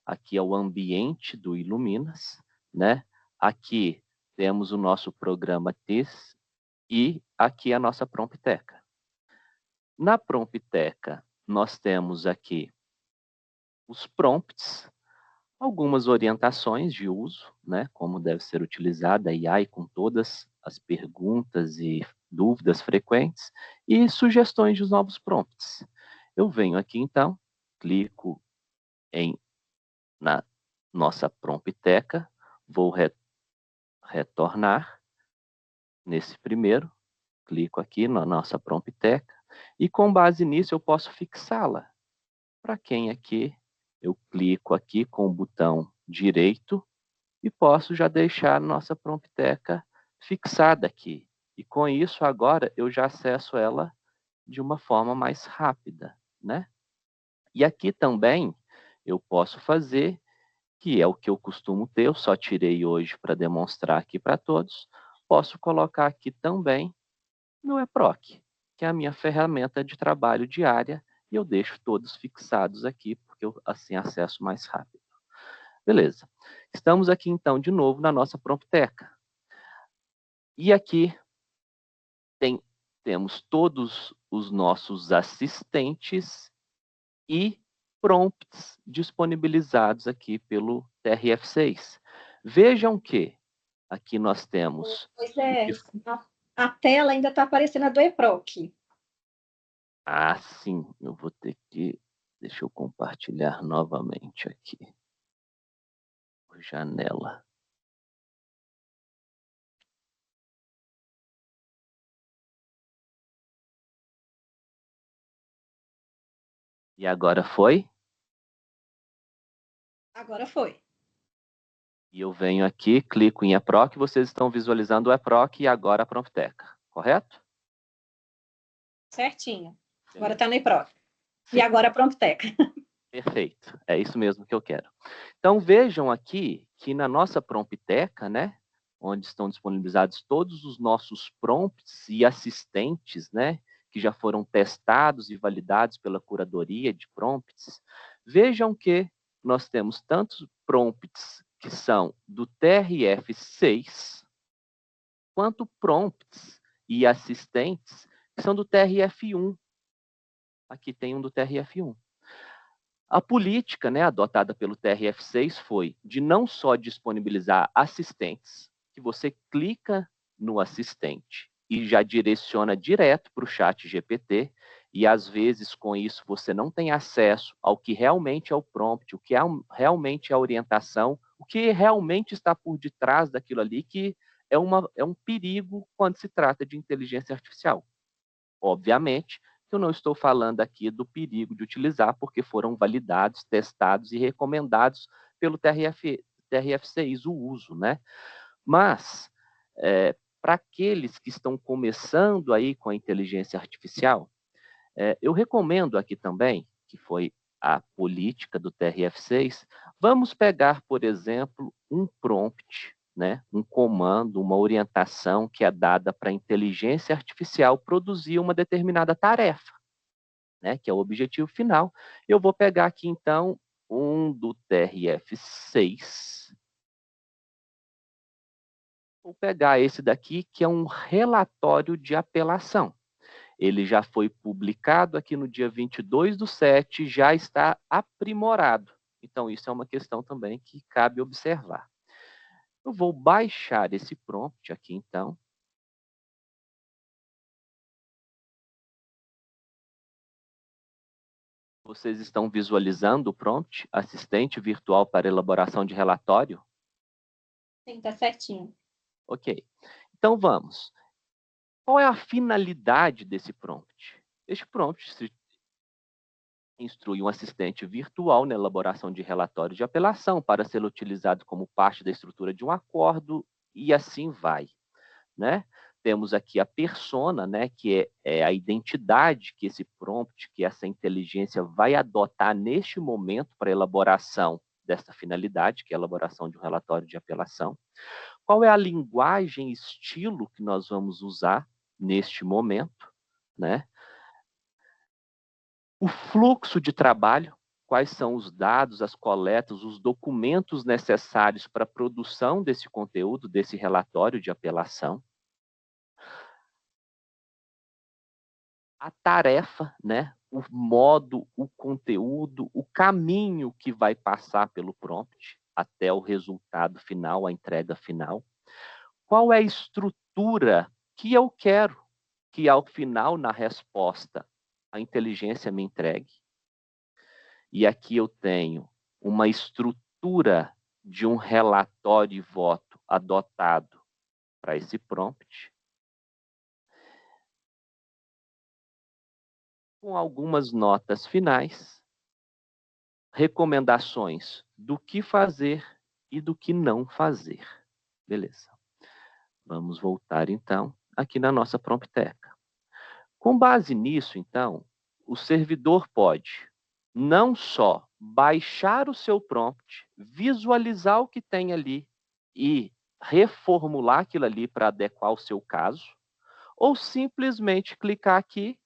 aqui é o ambiente do Iluminas, né? Aqui temos o nosso programa TIS e aqui a nossa Prompteca. Na Prompteca, nós temos aqui os prompts, algumas orientações de uso, né? Como deve ser utilizada a AI com todas as perguntas e dúvidas frequentes e sugestões de novos prompts. Eu venho aqui, então, clico na nossa Prompteca, vou retornar nesse primeiro, clico aqui na nossa Prompteca, e com base nisso eu posso fixá-la. Para quem aqui, eu clico aqui com o botão direito e posso já deixar a nossa Prompteca fixada aqui. E com isso, agora, eu já acesso ela de uma forma mais rápida, né? E aqui também eu posso fazer, que é o que eu costumo ter, eu só tirei hoje para demonstrar aqui para todos, posso colocar aqui também meu eProc, que é a minha ferramenta de trabalho diária, e eu deixo todos fixados aqui, porque eu assim acesso mais rápido. Beleza. Estamos aqui, então, de novo na nossa Prompteca. E aqui temos todos os nossos assistentes e prompts disponibilizados aqui pelo TRF6. Vejam que aqui nós temos... Pois é, a tela ainda está aparecendo a do eProc. Ah, sim, eu vou ter que... Deixa eu compartilhar novamente aqui. Janela. E agora foi? Agora foi. E eu venho aqui, clico em eProc, vocês estão visualizando o eProc e agora a Prompteca, correto? Certinho. Agora Beleza. está no eProc. Sim. E agora a Prompteca. Perfeito, é isso mesmo que eu quero. Então vejam aqui que na nossa Prompteca, né, onde estão disponibilizados todos os nossos prompts e assistentes, né, que já foram testados e validados pela curadoria de prompts, vejam que nós temos tantos prompts que são do TRF6, quanto prompts e assistentes que são do TRF1. Aqui tem um do TRF1. A política, né, adotada pelo TRF6 foi de não só disponibilizar assistentes, que você clica no assistente e já direciona direto para o chat GPT, e às vezes com isso você não tem acesso ao que realmente é o prompt, o que é realmente é a orientação, o que realmente está por detrás daquilo ali, que é um perigo quando se trata de inteligência artificial. Obviamente, eu não estou falando aqui do perigo de utilizar, porque foram validados, testados e recomendados pelo TRF6 o uso, né? Mas, para aqueles que estão começando aí com a inteligência artificial, eu recomendo aqui também, que foi a política do TRF6, vamos pegar, por exemplo, um prompt, né, um comando, uma orientação que é dada para a inteligência artificial produzir uma determinada tarefa, né, que é o objetivo final. Eu vou pegar aqui, então, um do TRF6. Vou pegar esse daqui, que é um relatório de apelação. Ele já foi publicado aqui no dia 22/7, já está aprimorado. Então, isso é uma questão também que cabe observar. Eu vou baixar esse prompt aqui, então. Vocês estão visualizando o prompt, assistente virtual para elaboração de relatório? Sim, tá certinho. Ok. Então, vamos. Qual é a finalidade desse prompt? Este prompt se instrui um assistente virtual na elaboração de relatório de apelação para ser utilizado como parte da estrutura de um acordo e assim vai, né? Temos aqui a persona, né, que é a identidade que esse prompt, que essa inteligência vai adotar neste momento para a elaboração dessa finalidade, que é a elaboração de um relatório de apelação. Qual é a linguagem, estilo que nós vamos usar neste momento, né? O fluxo de trabalho, quais são os dados, as coletas, os documentos necessários para a produção desse conteúdo, desse relatório de apelação. A tarefa, né? O modo, o conteúdo, o caminho que vai passar pelo prompt até o resultado final, a entrega final. Qual é a estrutura que eu quero que, ao final, na resposta, a inteligência me entregue? E aqui eu tenho uma estrutura de um relatório e voto adotado para esse prompt, com algumas notas finais, recomendações do que fazer e do que não fazer. Beleza. Vamos voltar, então, aqui na nossa prompteca. Com base nisso, então, o servidor pode não só baixar o seu prompt, visualizar o que tem ali e reformular aquilo ali para adequar o seu caso, ou simplesmente clicar aqui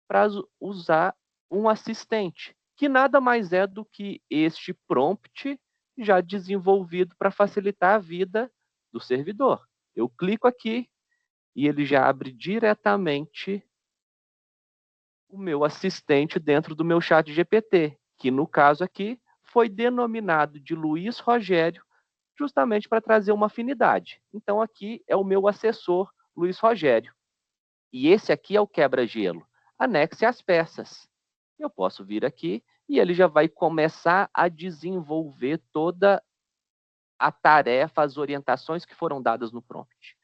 para usar um assistente, que nada mais é do que este prompt já desenvolvido para facilitar a vida do servidor. Eu clico aqui e ele já abre diretamente o meu assistente dentro do meu chat GPT, que no caso aqui foi denominado de Luiz Rogério, justamente para trazer uma afinidade. Então aqui é o meu assessor, Luiz Rogério. E esse aqui é o quebra-gelo. Anexe as peças. Eu posso vir aqui e ele já vai começar a desenvolver toda a tarefa, as orientações que foram dadas no prompt.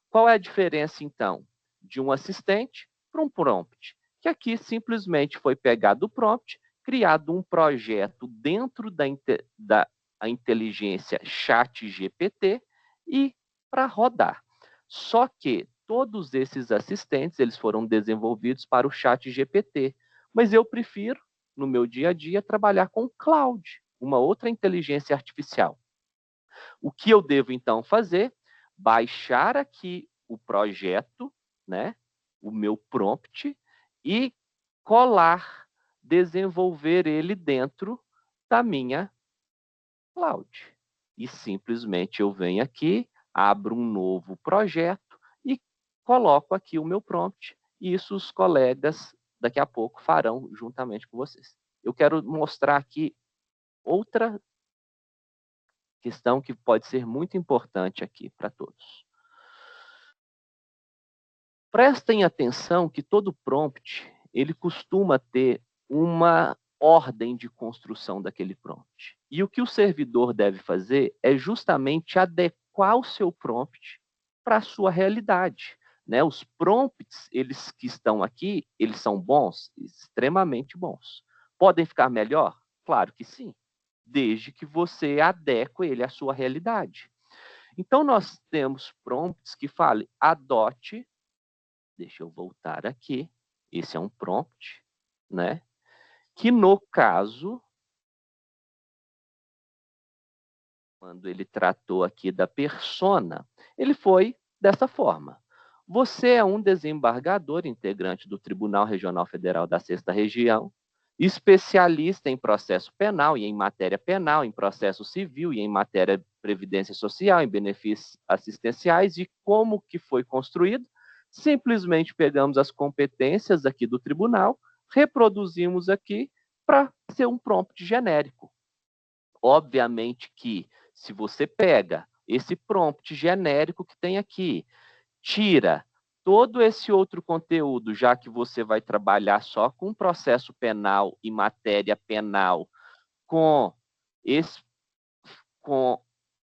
Qual é a diferença, então, de um assistente para um prompt? Que aqui simplesmente foi pegado o prompt, criado um projeto dentro da inteligência ChatGPT e para rodar. Só que todos esses assistentes eles foram desenvolvidos para o ChatGPT, mas eu prefiro, no meu dia a dia, trabalhar com Cloud, uma outra inteligência artificial. O que eu devo, então, fazer? Baixar aqui o projeto, né? O meu prompt, e colar, desenvolver ele dentro da minha cloud. E simplesmente eu venho aqui, abro um novo projeto e coloco aqui o meu prompt. E isso os colegas daqui a pouco farão juntamente com vocês. Eu quero mostrar aqui outra questão que pode ser muito importante aqui para todos. Prestem atenção que todo prompt, ele costuma ter uma ordem de construção daquele prompt. E o que o servidor deve fazer é justamente adequar o seu prompt para a sua realidade. Né? Os prompts, eles que estão aqui, eles são bons, extremamente bons. Podem ficar melhor? Claro que sim, desde que você adeque ele à sua realidade. Então, nós temos prompts que falem, adote. Deixa eu voltar aqui. Esse é um prompt, né? Que no caso, quando ele tratou aqui da persona, ele foi dessa forma. Você é um desembargador integrante do Tribunal Regional Federal da 6ª Região, especialista em processo penal e em matéria penal, em processo civil e em matéria de previdência social, em benefícios assistenciais, e como que foi construído? Simplesmente pegamos as competências aqui do tribunal, reproduzimos aqui para ser um prompt genérico. Obviamente que, se você pega esse prompt genérico que tem aqui, tira todo esse outro conteúdo, já que você vai trabalhar só com processo penal e matéria penal, com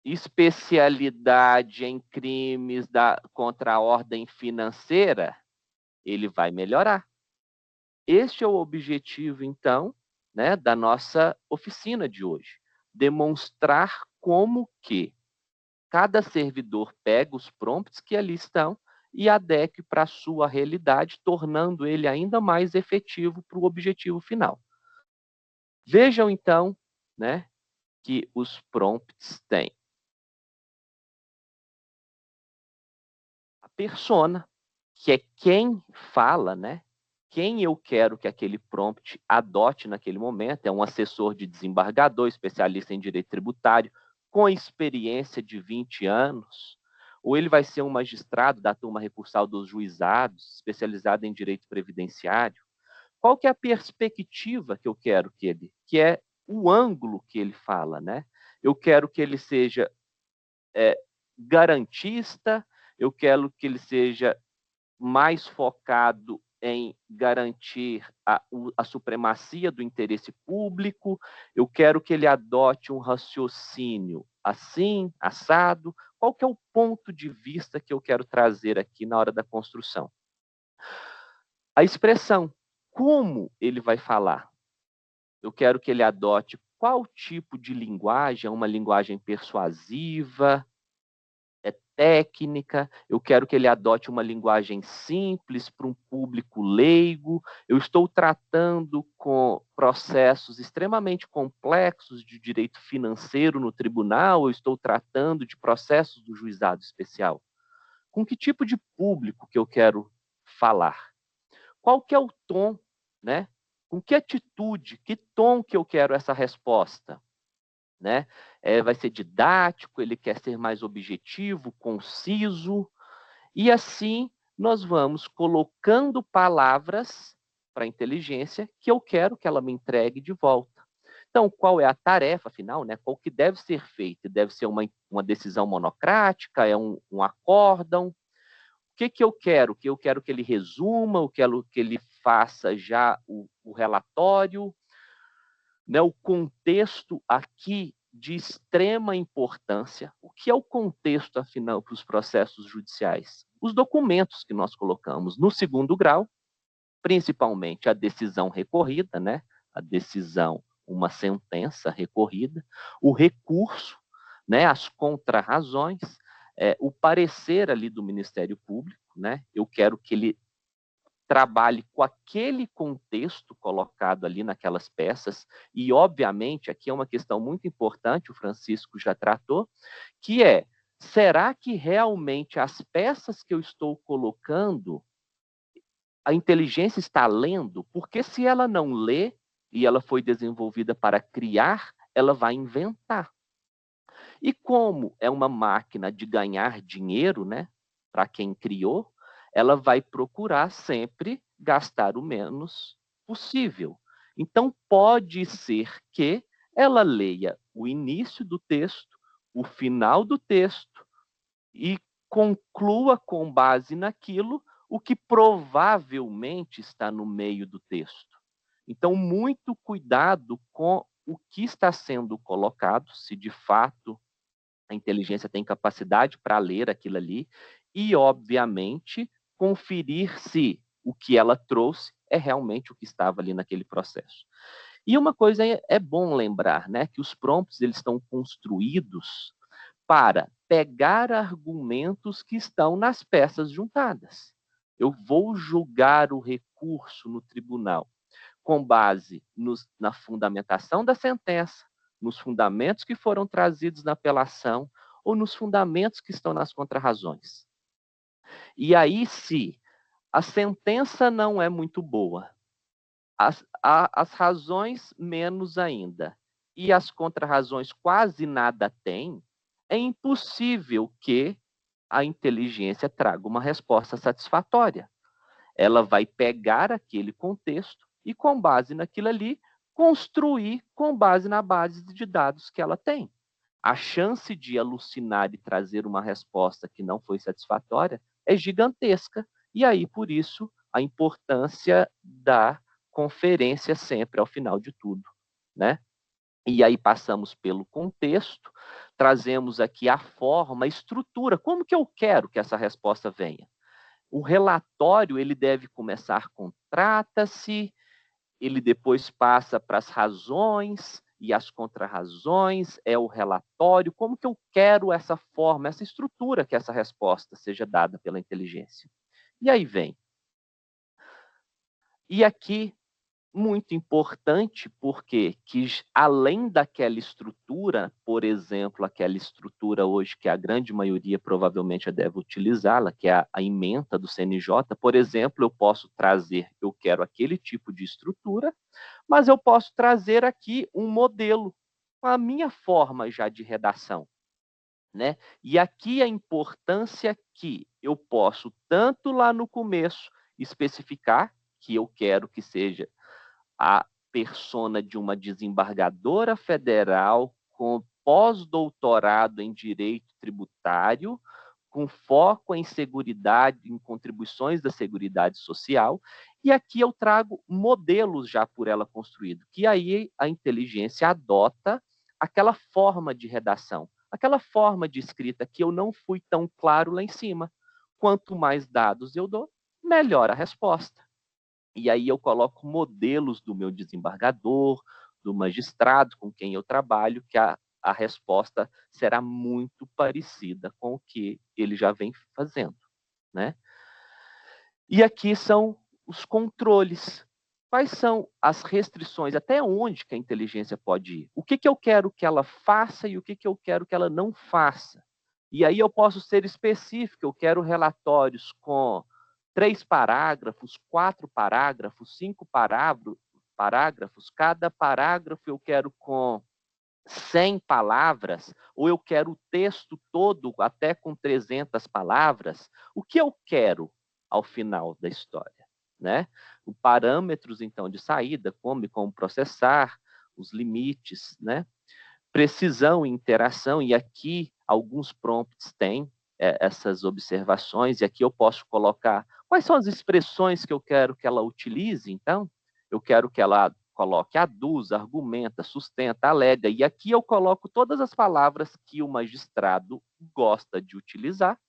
especialidade em crimes contra a ordem financeira, ele vai melhorar. Este é o objetivo, então, né, da nossa oficina de hoje. Demonstrar como que cada servidor pega os prompts que ali estão e adeque para a sua realidade, tornando ele ainda mais efetivo para o objetivo final. Vejam, então, né, que os prompts têm a persona, que é quem fala, né? Quem eu quero que aquele prompt adote naquele momento. É um assessor de desembargador, especialista em direito tributário, com experiência de 20 anos, ou ele vai ser um magistrado da turma recursal dos juizados, especializado em direito previdenciário. Qual que é a perspectiva que eu quero que é o ângulo que ele fala, né? Eu quero que ele seja garantista, eu quero que ele seja mais focado em garantir a supremacia do interesse público, eu quero que ele adote um raciocínio assim, assado. Qual que é o ponto de vista que eu quero trazer aqui na hora da construção? A expressão, como ele vai falar? Eu quero que ele adote qual tipo de linguagem, uma linguagem persuasiva, técnica, eu quero que ele adote uma linguagem simples para um público leigo, eu estou tratando com processos extremamente complexos de direito financeiro no tribunal, eu estou tratando de processos do juizado especial. Com que tipo de público que eu quero falar? Qual que é o tom, né? Com que atitude, que tom que eu quero essa resposta? Né? Vai ser didático, ele quer ser mais objetivo, conciso, e assim nós vamos colocando palavras para a inteligência que eu quero que ela me entregue de volta. Então, qual é a tarefa final? Né? Qual que deve ser feito? Deve ser uma decisão monocrática? É um acórdão? O que eu quero? Que eu quero que ele resuma, eu quero que ele faça já o relatório, né, o contexto aqui de extrema importância. O que é o contexto, afinal, para os processos judiciais? Os documentos que nós colocamos no segundo grau, principalmente a decisão recorrida, né, a decisão, uma sentença recorrida, o recurso, né, as contrarrazões, o parecer ali do Ministério Público, né, eu quero que ele trabalhe com aquele contexto colocado ali naquelas peças, e obviamente aqui é uma questão muito importante, o Francisco já tratou, que é, será que realmente as peças que eu estou colocando, a inteligência está lendo? Porque se ela não lê, e ela foi desenvolvida para criar, ela vai inventar. E como é uma máquina de ganhar dinheiro, né, para quem criou, ela vai procurar sempre gastar o menos possível. Então, pode ser que ela leia o início do texto, o final do texto e conclua com base naquilo o que provavelmente está no meio do texto. Então, muito cuidado com o que está sendo colocado, se de fato a inteligência tem capacidade para ler aquilo ali e, obviamente, conferir se o que ela trouxe é realmente o que estava ali naquele processo. E uma coisa é bom lembrar, né, que os prompts eles estão construídos para pegar argumentos que estão nas peças juntadas. Eu vou julgar o recurso no tribunal com base na fundamentação da sentença, nos fundamentos que foram trazidos na apelação ou nos fundamentos que estão nas contrarrazões. E aí, se a sentença não é muito boa, as razões menos ainda, e as contrarrazões quase nada têm, é impossível que a inteligência traga uma resposta satisfatória. Ela vai pegar aquele contexto e, com base naquilo ali, construir com base na base de dados que ela tem. A chance de alucinar e trazer uma resposta que não foi satisfatória é gigantesca E aí, por isso, a importância da conferência sempre ao final de tudo, né? E aí passamos pelo contexto, trazemos aqui a forma, a estrutura, como que eu quero que essa resposta venha. O relatório, ele deve começar com trata-se, ele depois passa para as razões e as contrarrazões, é o relatório, como que eu quero essa forma, essa estrutura que essa resposta seja dada pela inteligência. E aí vem. E aqui, muito importante, porque que além daquela estrutura, por exemplo, aquela estrutura hoje que a grande maioria provavelmente deve utilizá-la, que é a ementa do CNJ, por exemplo, eu posso trazer, eu quero aquele tipo de estrutura, mas eu posso trazer aqui um modelo com a minha forma já de redação, né? E aqui a importância que eu posso, tanto lá no começo, especificar que eu quero que seja a persona de uma desembargadora federal com pós-doutorado em direito tributário, com foco em seguridade, em contribuições da Seguridade Social, e aqui eu trago modelos já por ela construído, que aí a inteligência adota aquela forma de redação, aquela forma de escrita que eu não fui tão claro lá em cima. Quanto mais dados eu dou, melhor a resposta. E aí eu coloco modelos do meu desembargador, do magistrado com quem eu trabalho, que a resposta será muito parecida com o que ele já vem fazendo, né? E aqui são os controles. Quais são as restrições? Até onde que a inteligência pode ir? O que eu quero que ela faça e o que eu quero que ela não faça? E aí eu posso ser específico, eu quero relatórios com 3 parágrafos, 4 parágrafos, 5 parágrafos, cada parágrafo eu quero com 100 palavras, ou eu quero o texto todo até com 300 palavras. O que eu quero ao final da história, né? Os parâmetros, então, de saída, como processar, os limites, né? Precisão e interação, e aqui alguns prompts têm essas observações, e aqui eu posso colocar quais são as expressões que eu quero que ela utilize, então, eu quero que ela coloque aduz, argumenta, sustenta, alega, e aqui eu coloco todas as palavras que o magistrado gosta de utilizar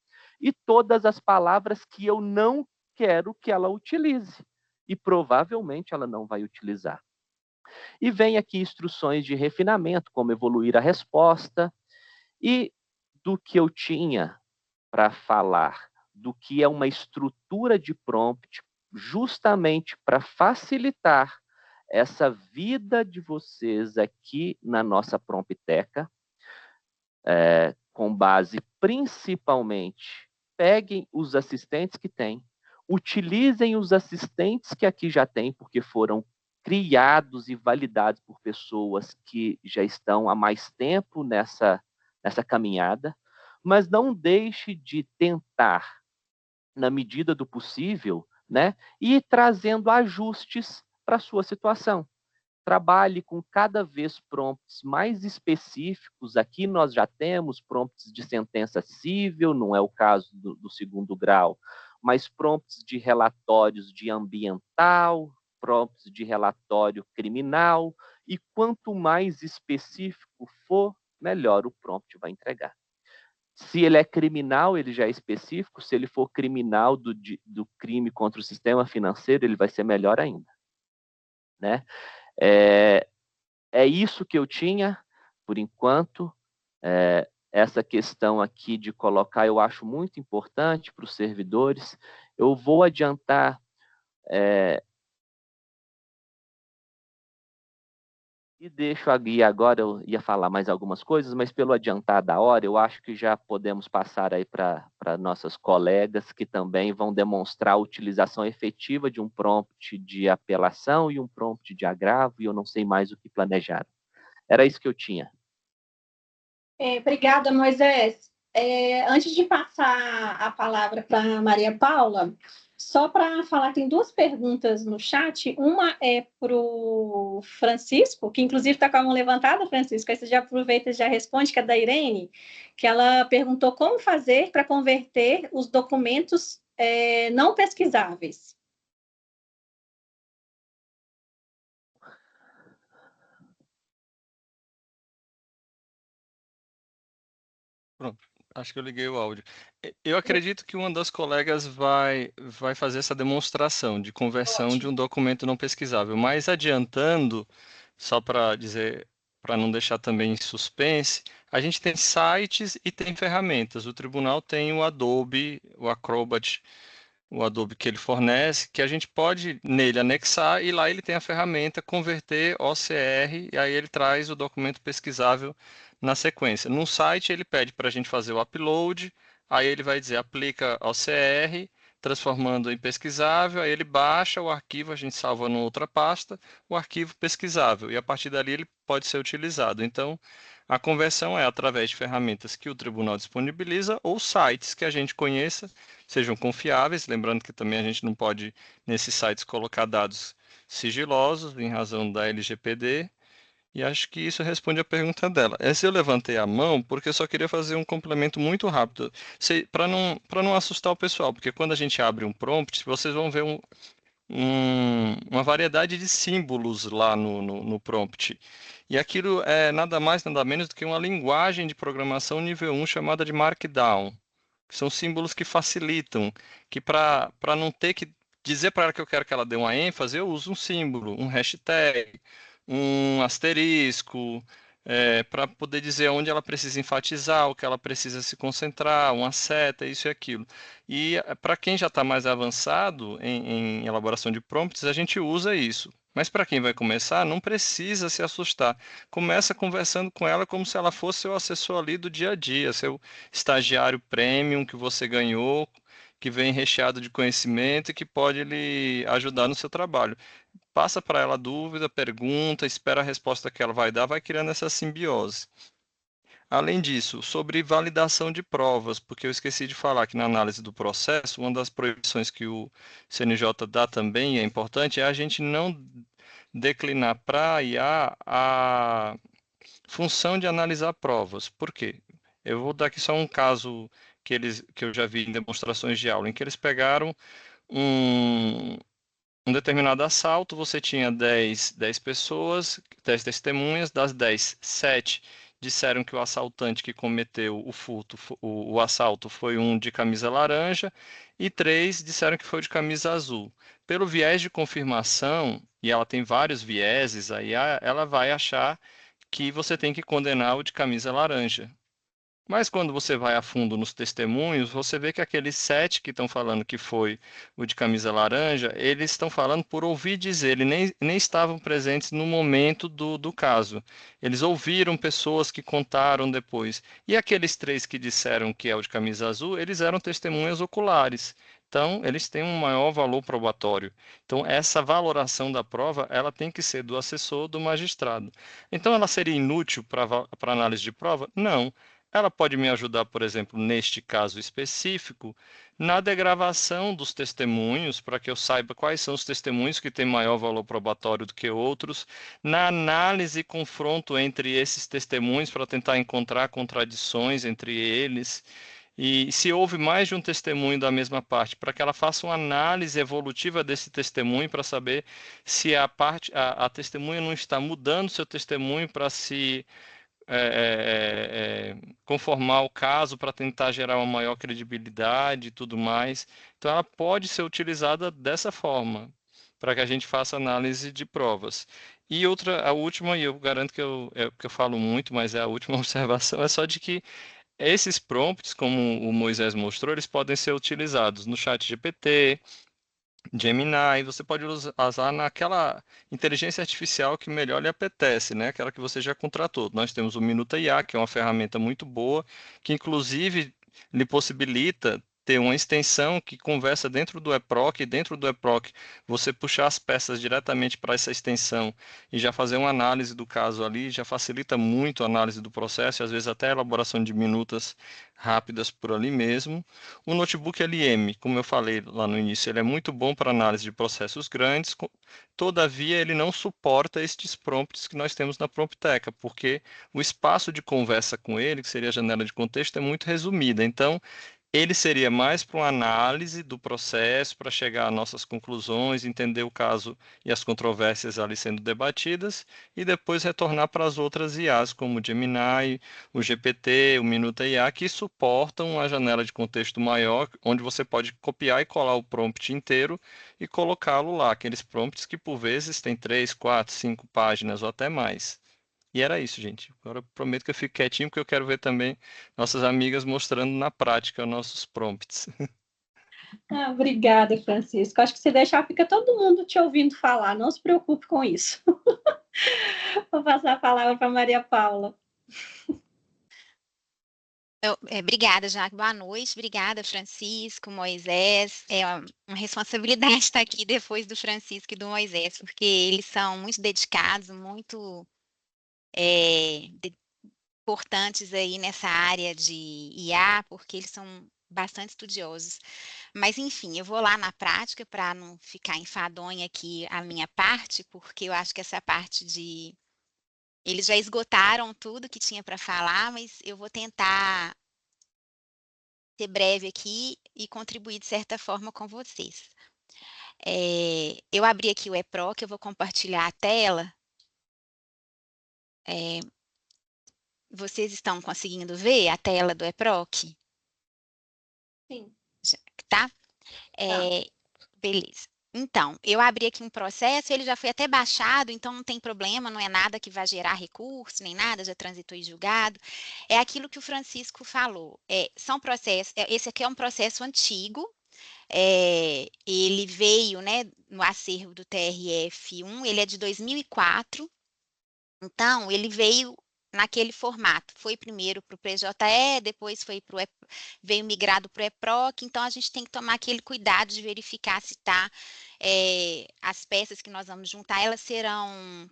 e todas as palavras que eu não quero que ela utilize, e provavelmente ela não vai utilizar. E vem aqui instruções de refinamento, como evoluir a resposta, e do que eu tinha para falar, do que é uma estrutura de prompt, justamente para facilitar essa vida de vocês aqui na nossa prompteca, com base principalmente, peguem os assistentes que tem, utilizem os assistentes que aqui já tem, porque foram criados e validados por pessoas que já estão há mais tempo nessa caminhada, mas não deixe de tentar, na medida do possível, né, ir trazendo ajustes para a sua situação. Trabalhe com cada vez prompts mais específicos. Aqui nós já temos prompts de sentença civil, não é o caso do segundo grau, mas prompts de relatórios de ambiental, prompts de relatório criminal, e quanto mais específico for, melhor o prompt vai entregar. Se ele é criminal, ele já é específico. Se ele for criminal do crime contra o sistema financeiro, ele vai ser melhor ainda, né? É isso que eu tinha, por enquanto. Essa questão aqui de colocar, eu acho muito importante para os servidores. Eu vou adiantar e deixo a guia agora, eu ia falar mais algumas coisas, mas pelo adiantar da hora, eu acho que já podemos passar aí para nossas colegas que também vão demonstrar a utilização efetiva de um prompt de apelação e um prompt de agravo, e eu não sei mais o que planejar. Era isso que eu tinha. Obrigada, Moisés. Antes de passar a palavra para Maria Paula, só para falar, tem 2 perguntas no chat. Uma é para o Francisco, que inclusive está com a mão levantada, Francisco, aí você já aproveita e já responde, que é da Irene, que ela perguntou como fazer para converter os documentos não pesquisáveis. Pronto, acho que eu liguei o áudio. Eu acredito que uma das colegas vai fazer essa demonstração de conversão de um documento não pesquisável, mas adiantando, só para dizer, para não deixar também em suspense, a gente tem sites e tem ferramentas. O tribunal tem o Adobe, o Acrobat, o Adobe que ele fornece, que a gente pode nele anexar e lá ele tem a ferramenta converter OCR e aí ele traz o documento pesquisável na sequência. No site ele pede para a gente fazer o upload, aí ele vai dizer aplica OCR, transformando em pesquisável, aí ele baixa o arquivo, a gente salva numa outra pasta, o arquivo pesquisável, e a partir dali ele pode ser utilizado. Então, a conversão é através de ferramentas que o tribunal disponibiliza ou sites que a gente conheça, sejam confiáveis, lembrando que também a gente não pode, nesses sites, colocar dados sigilosos, em razão da LGPD, e acho que isso responde a pergunta dela. Essa eu levantei a mão porque eu só queria fazer um complemento muito rápido, para não assustar o pessoal, porque quando a gente abre um prompt, vocês vão ver uma variedade de símbolos lá no prompt. E aquilo é nada mais, nada menos do que uma linguagem de programação nível 1 chamada de Markdown. São símbolos que facilitam, que para não ter que dizer para ela que eu quero que ela dê uma ênfase, eu uso um símbolo, um hashtag, um asterisco, para poder dizer onde ela precisa enfatizar, o que ela precisa se concentrar, uma seta, isso e aquilo. E para quem já está mais avançado em elaboração de prompts, a gente usa isso. Mas para quem vai começar, não precisa se assustar. Começa conversando com ela como se ela fosse seu assessor ali do dia a dia, seu estagiário premium que você ganhou, que vem recheado de conhecimento e que pode lhe ajudar no seu trabalho. Passa para ela a dúvida, pergunta, espera a resposta que ela vai dar, vai criando essa simbiose. Além disso, sobre validação de provas, porque eu esqueci de falar que na análise do processo, uma das proibições que o CNJ dá também, e é importante, é a gente não declinar para a IA a função de analisar provas. Por quê? Eu vou dar aqui só um caso que eu já vi em demonstrações de aula, em que eles pegaram um determinado assalto, você tinha 10 pessoas, 10 testemunhas, das 10, 7 disseram que o assaltante que cometeu o furto, o assalto foi um de camisa laranja e 3 disseram que foi de camisa azul. Pelo viés de confirmação, e ela tem vários vieses, aí ela vai achar que você tem que condenar o de camisa laranja. Mas quando você vai a fundo nos testemunhos, você vê que aqueles 7 que estão falando que foi o de camisa laranja, eles estão falando por ouvir dizer, eles nem estavam presentes no momento do caso. Eles ouviram pessoas que contaram depois. E aqueles 3 que disseram que é o de camisa azul, eles eram testemunhas oculares. Então, eles têm um maior valor probatório. Então, essa valoração da prova, ela tem que ser do assessor, do magistrado. Então, ela seria inútil para análise de prova? Não. Ela pode me ajudar, por exemplo, neste caso específico, na degravação dos testemunhos, para que eu saiba quais são os testemunhos que têm maior valor probatório do que outros, na análise e confronto entre esses testemunhos, para tentar encontrar contradições entre eles. E se houve mais de um testemunho da mesma parte, para que ela faça uma análise evolutiva desse testemunho, para saber se a testemunha não está mudando seu testemunho para se conformar o caso para tentar gerar uma maior credibilidade e tudo mais. Então, ela pode ser utilizada dessa forma, para que a gente faça análise de provas. E a última, e eu garanto que eu falo muito, mas é a última observação, é só de que esses prompts, como o Moisés mostrou, eles podem ser utilizados no chat GPT, Gemini, você pode usar naquela inteligência artificial que melhor lhe apetece, né? Aquela que você já contratou. Nós temos o Minuta IA, que é uma ferramenta muito boa, que inclusive lhe possibilita ter uma extensão que conversa dentro do eProc, e dentro do eProc você puxar as peças diretamente para essa extensão e já fazer uma análise do caso ali, já facilita muito a análise do processo, e às vezes até a elaboração de minutas rápidas por ali mesmo. O notebook LM, como eu falei lá no início, ele é muito bom para análise de processos grandes, todavia ele não suporta estes prompts que nós temos na Prompteca, porque o espaço de conversa com ele, que seria a janela de contexto, é muito resumida. Então, Ele seria mais para uma análise do processo, para chegar às nossas conclusões, entender o caso e as controvérsias ali sendo debatidas, e depois retornar para as outras IAs, como o Gemini, o GPT, o Minuta IA, que suportam uma janela de contexto maior, onde você pode copiar e colar o prompt inteiro e colocá-lo lá, aqueles prompts que por vezes têm 3, 4, 5 páginas ou até mais. E era isso, gente. Agora eu prometo que eu fico quietinho, porque eu quero ver também nossas amigas mostrando na prática nossos prompts. Obrigada, Francisco. Acho que se deixar, fica todo mundo te ouvindo falar. Não se preocupe com isso. Vou passar a palavra para Maria Paula. Obrigada, Jaque. Boa noite. Obrigada, Francisco, Moisés. É uma responsabilidade estar aqui depois do Francisco e do Moisés, porque eles são muito dedicados, muito importantes aí nessa área de IA, porque eles são bastante estudiosos. Mas, enfim, eu vou lá na prática para não ficar enfadonha aqui a minha parte, porque eu acho que essa parte de... Eles já esgotaram tudo que tinha para falar, mas eu vou tentar ser breve aqui e contribuir de certa forma com vocês. Eu abri aqui o eProc, eu vou compartilhar a tela. Vocês estão conseguindo ver a tela do eProc? Sim. Tá? Beleza. Então, eu abri aqui um processo, ele já foi até baixado, então não tem problema, não é nada que vai gerar recurso, nem nada, já transitou em julgado. É aquilo que o Francisco falou. São processos, esse aqui é um processo antigo, ele veio, né, no acervo do TRF1, ele é de 2004, então ele veio naquele formato, foi primeiro para o PJE, depois veio migrado para o eProc, então a gente tem que tomar aquele cuidado de verificar se está, as peças que nós vamos juntar, elas serão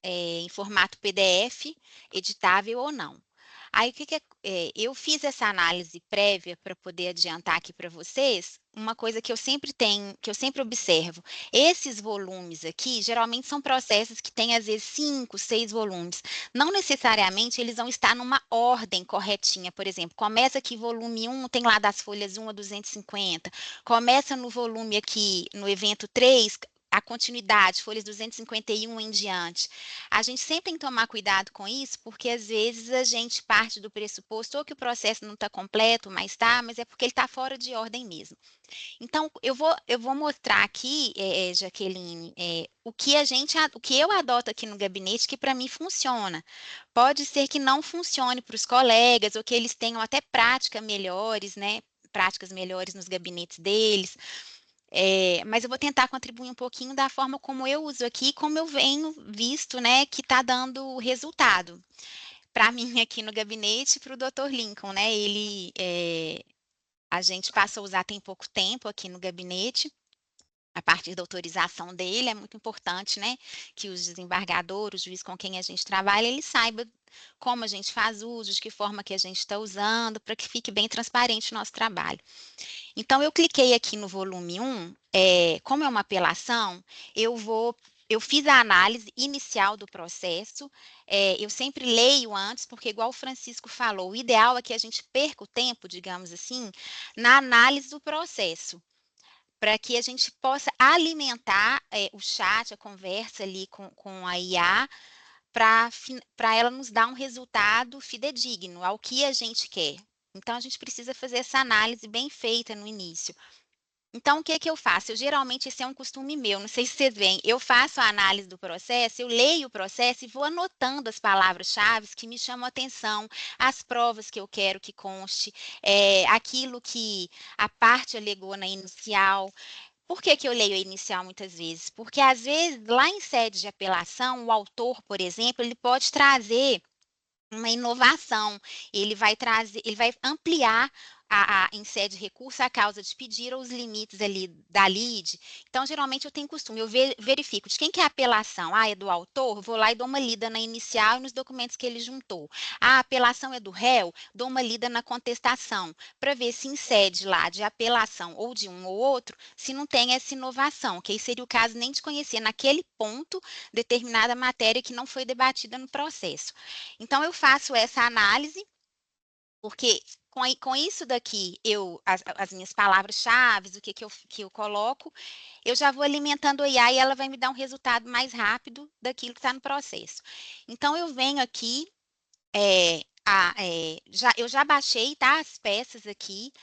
em formato PDF, editável ou não. Aí, eu fiz essa análise prévia para poder adiantar aqui para vocês, uma coisa que eu sempre tenho, que eu sempre observo. Esses volumes aqui, geralmente são processos que têm, às vezes, 5, 6 volumes. Não necessariamente eles vão estar numa ordem corretinha, por exemplo. Começa aqui volume 1, tem lá das folhas 1 a 250. Começa no volume aqui, no evento 3, a continuidade, folhas 251 em diante. A gente sempre tem que tomar cuidado com isso, porque às vezes a gente parte do pressuposto ou que o processo não está completo, mas é porque ele está fora de ordem mesmo. Então, eu vou mostrar aqui, Jaqueline, o que eu adoto aqui no gabinete que para mim funciona. Pode ser que não funcione para os colegas, ou que eles tenham até práticas melhores nos gabinetes deles. Mas eu vou tentar contribuir um pouquinho da forma como eu uso aqui, como eu venho visto, né, que está dando resultado. Para mim aqui no gabinete, para o Dr. Lincoln, né, a gente passa a usar tem pouco tempo aqui no gabinete, a partir da autorização dele, é muito importante, né, que os desembargadores, o juiz com quem a gente trabalha, ele saiba como a gente faz uso, de que forma que a gente está usando, para que fique bem transparente o nosso trabalho. Então, eu cliquei aqui no volume 1, como é uma apelação, eu fiz a análise inicial do processo, eu sempre leio antes, porque igual o Francisco falou, o ideal é que a gente perca o tempo, digamos assim, na análise do processo, para que a gente possa alimentar o chat, a conversa ali com a IA, para ela nos dar um resultado fidedigno ao que a gente quer. Então, a gente precisa fazer essa análise bem feita no início. Então, o que eu faço? Geralmente, esse é um costume meu, não sei se vocês veem, eu faço a análise do processo, eu leio o processo e vou anotando as palavras-chave que me chamam a atenção, as provas que eu quero que conste, aquilo que a parte alegou na inicial. Por que eu leio a inicial muitas vezes? Porque, às vezes, lá em sede de apelação, o autor, por exemplo, ele pode trazer uma inovação, ele vai ampliar em sede de recurso a causa de pedir ou os limites ali da lide. Então, geralmente eu tenho costume, eu verifico de quem que é a apelação. É do autor? Vou lá e dou uma lida na inicial e nos documentos que ele juntou. A apelação é do réu? Dou uma lida na contestação, para ver se em sede lá de apelação ou de um ou outro, se não tem essa inovação, que aí seria o caso nem de conhecer naquele ponto determinada matéria que não foi debatida no processo. Então, eu faço essa análise, Porque com isso daqui, as minhas palavras-chave, o que eu coloco, eu já vou alimentando a IA e ela vai me dar um resultado mais rápido daquilo que está no processo. Então, eu venho aqui, eu já baixei, tá, as peças aqui,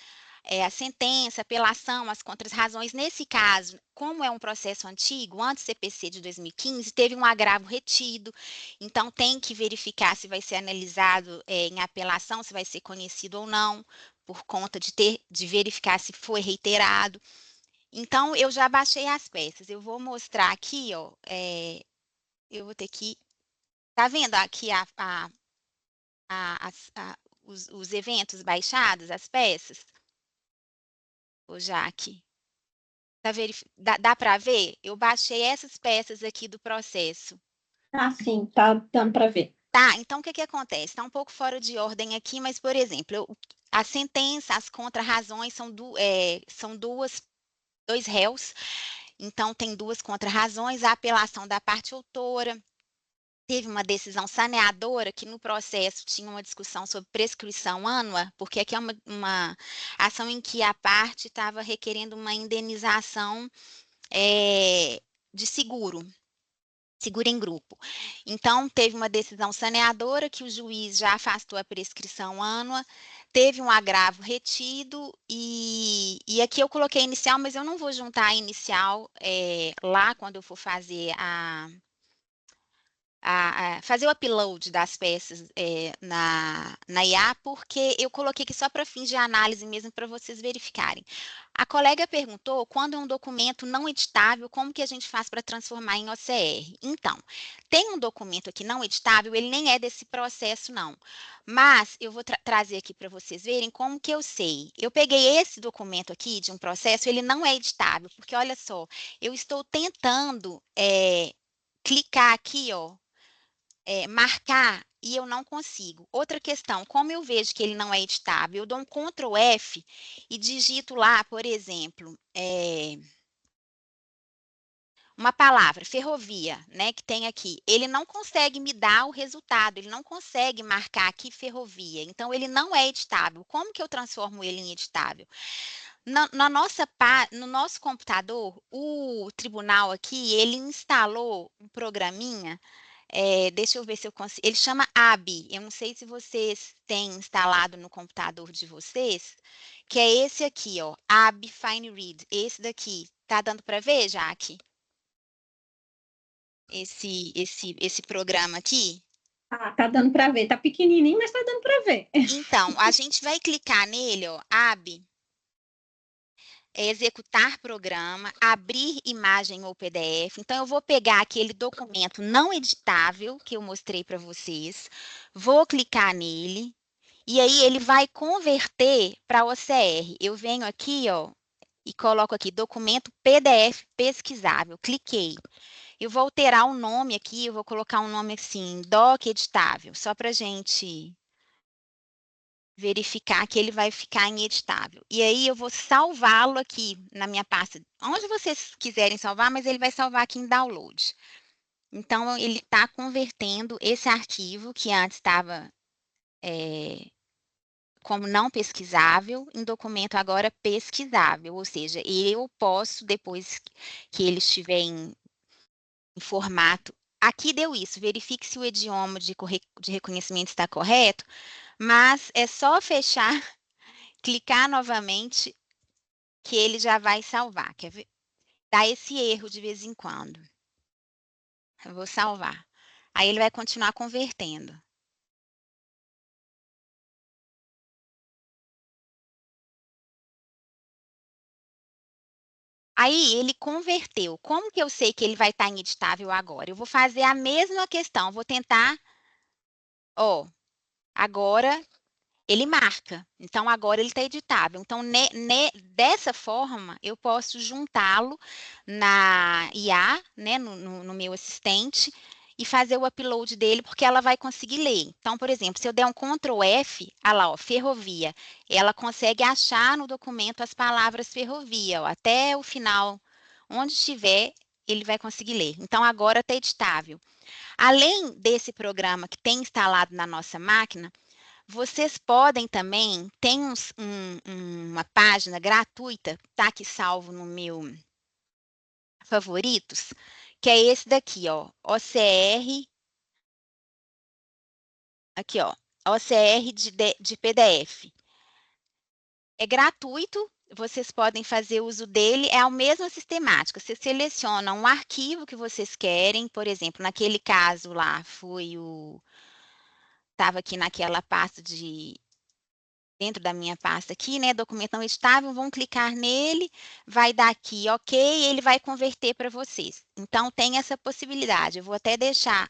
a sentença, a apelação, as contras-razões. Nesse caso, como é um processo antigo, antes do CPC de 2015, teve um agravo retido, então tem que verificar se vai ser analisado em apelação, se vai ser conhecido ou não, por conta de verificar se foi reiterado. Então, eu já baixei as peças. Eu vou mostrar aqui, ó, eu vou ter que... Tá vendo aqui os eventos baixados, as peças? Ô, Jaque, dá para ver? Eu baixei essas peças aqui do processo. Ah, sim, tá dando para ver. Tá, então o que acontece? Está um pouco fora de ordem aqui, mas, por exemplo, a sentença, as contrarrazões são dois réus, então tem duas contrarrazões, a apelação da parte autora. Teve uma decisão saneadora que no processo tinha uma discussão sobre prescrição ânua, porque aqui é uma ação em que a parte estava requerendo uma indenização de seguro em grupo. Então, teve uma decisão saneadora que o juiz já afastou a prescrição ânua, teve um agravo retido, e aqui eu coloquei inicial, mas eu não vou juntar a inicial lá quando eu for fazer fazer o upload das peças na IA, porque eu coloquei aqui só para fins de análise mesmo, para vocês verificarem. A colega perguntou, quando é um documento não editável, como que a gente faz para transformar em OCR? Então, tem um documento aqui não editável, ele nem é desse processo, não. Mas eu vou trazer aqui para vocês verem como que eu sei. Eu peguei esse documento aqui de um processo, ele não é editável, porque olha só, eu estou tentando clicar aqui, ó, marcar, e eu não consigo. Outra questão, como eu vejo que ele não é editável, eu dou um Ctrl F e digito lá, por exemplo, uma palavra, ferrovia, né, que tem aqui. Ele não consegue me dar o resultado, ele não consegue marcar aqui ferrovia. Então, ele não é editável. Como que eu transformo ele em editável? No nosso computador, o tribunal aqui, ele instalou um programinha. Deixa eu ver se eu consigo. Ele chama AB. Eu não sei se vocês têm instalado no computador de vocês, que é esse aqui, ó, AB Fine Read. Esse daqui. Tá dando para ver, Jaque? Esse programa aqui? Ah, tá dando para ver. Tá pequenininho, mas tá dando para ver. Então, a gente vai clicar nele, ó, AB, executar programa, abrir imagem ou PDF. Então, eu vou pegar aquele documento não editável que eu mostrei para vocês, vou clicar nele, e aí ele vai converter para OCR. Eu venho aqui, ó, e coloco aqui, documento PDF pesquisável. Cliquei. Eu vou alterar o nome aqui, eu vou colocar um nome assim, doc editável, só para a gente verificar que ele vai ficar em editável. E aí eu vou salvá-lo aqui na minha pasta, onde vocês quiserem salvar, mas ele vai salvar aqui em download. Então, ele está convertendo esse arquivo, que antes estava como não pesquisável, em documento agora pesquisável, ou seja, eu posso, depois que ele estiver em formato, aqui deu isso, verifique se o idioma de reconhecimento está correto, mas é só fechar, clicar novamente, que ele já vai salvar. Quer ver? Dá esse erro de vez em quando. Eu vou salvar. Aí ele vai continuar convertendo. Aí ele converteu. Como que eu sei que ele vai estar em editável agora? Eu vou fazer a mesma questão, vou tentar, ó, agora ele marca. Então, agora ele está editável. Então, dessa forma, eu posso juntá-lo na IA, né, no meu assistente, e fazer o upload dele, porque ela vai conseguir ler. Então, por exemplo, se eu der um Ctrl F, olha lá, ó, ferrovia, ela consegue achar no documento as palavras ferrovia, ó, até o final, onde estiver, ele vai conseguir ler. Então, agora está editável. Além desse programa que tem instalado na nossa máquina, vocês podem também, tem uma página gratuita, tá aqui salvo no meu favoritos, que é esse daqui, ó, OCR, aqui, ó, OCR de PDF. É gratuito, vocês podem fazer uso dele, é a mesma sistemática. Você seleciona um arquivo que vocês querem, por exemplo, naquele caso lá, estava aqui naquela pasta dentro da minha pasta aqui, né, documento não editável, vão clicar nele, vai dar aqui, ok, ele vai converter para vocês. Então, tem essa possibilidade. Eu vou até deixar,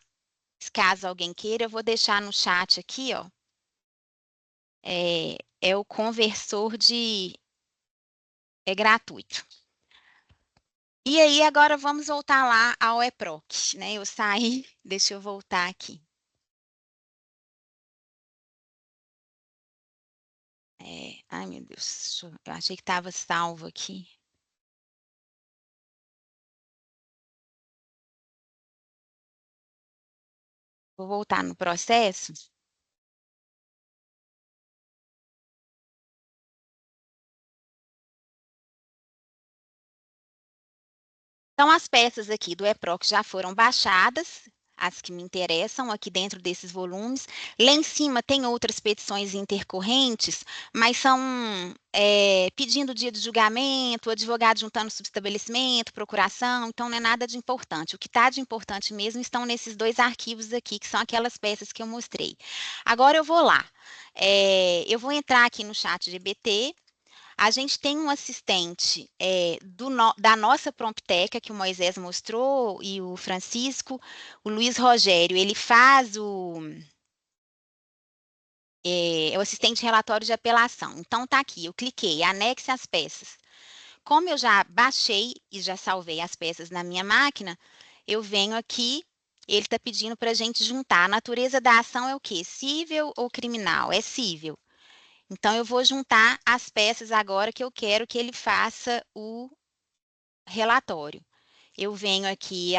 caso alguém queira, eu vou deixar no chat aqui, ó, é o conversor é gratuito. E aí, agora vamos voltar lá ao EPROC, né? Eu saí, deixa eu voltar aqui. Ai, meu Deus, eu achei que estava salvo aqui. Vou voltar no processo. Então, as peças aqui do EPROC já foram baixadas, as que me interessam aqui dentro desses volumes. Lá em cima tem outras petições intercorrentes, mas são pedindo dia de julgamento, advogado juntando subestabelecimento, procuração, então não é nada de importante. O que está de importante mesmo estão nesses dois arquivos aqui, que são aquelas peças que eu mostrei. Agora eu vou lá. Eu vou entrar aqui no chat GPT. A gente tem um assistente da nossa Prompteca, que o Moisés mostrou, e o Francisco, o Luiz Rogério, ele faz o assistente relatório de apelação. Então, tá aqui, eu cliquei, anexe as peças. Como eu já baixei e já salvei as peças na minha máquina, eu venho aqui, ele está pedindo para a gente juntar. A natureza da ação é o quê? Cível ou criminal? É cível. Então, eu vou juntar as peças agora que eu quero que ele faça o relatório. Eu venho aqui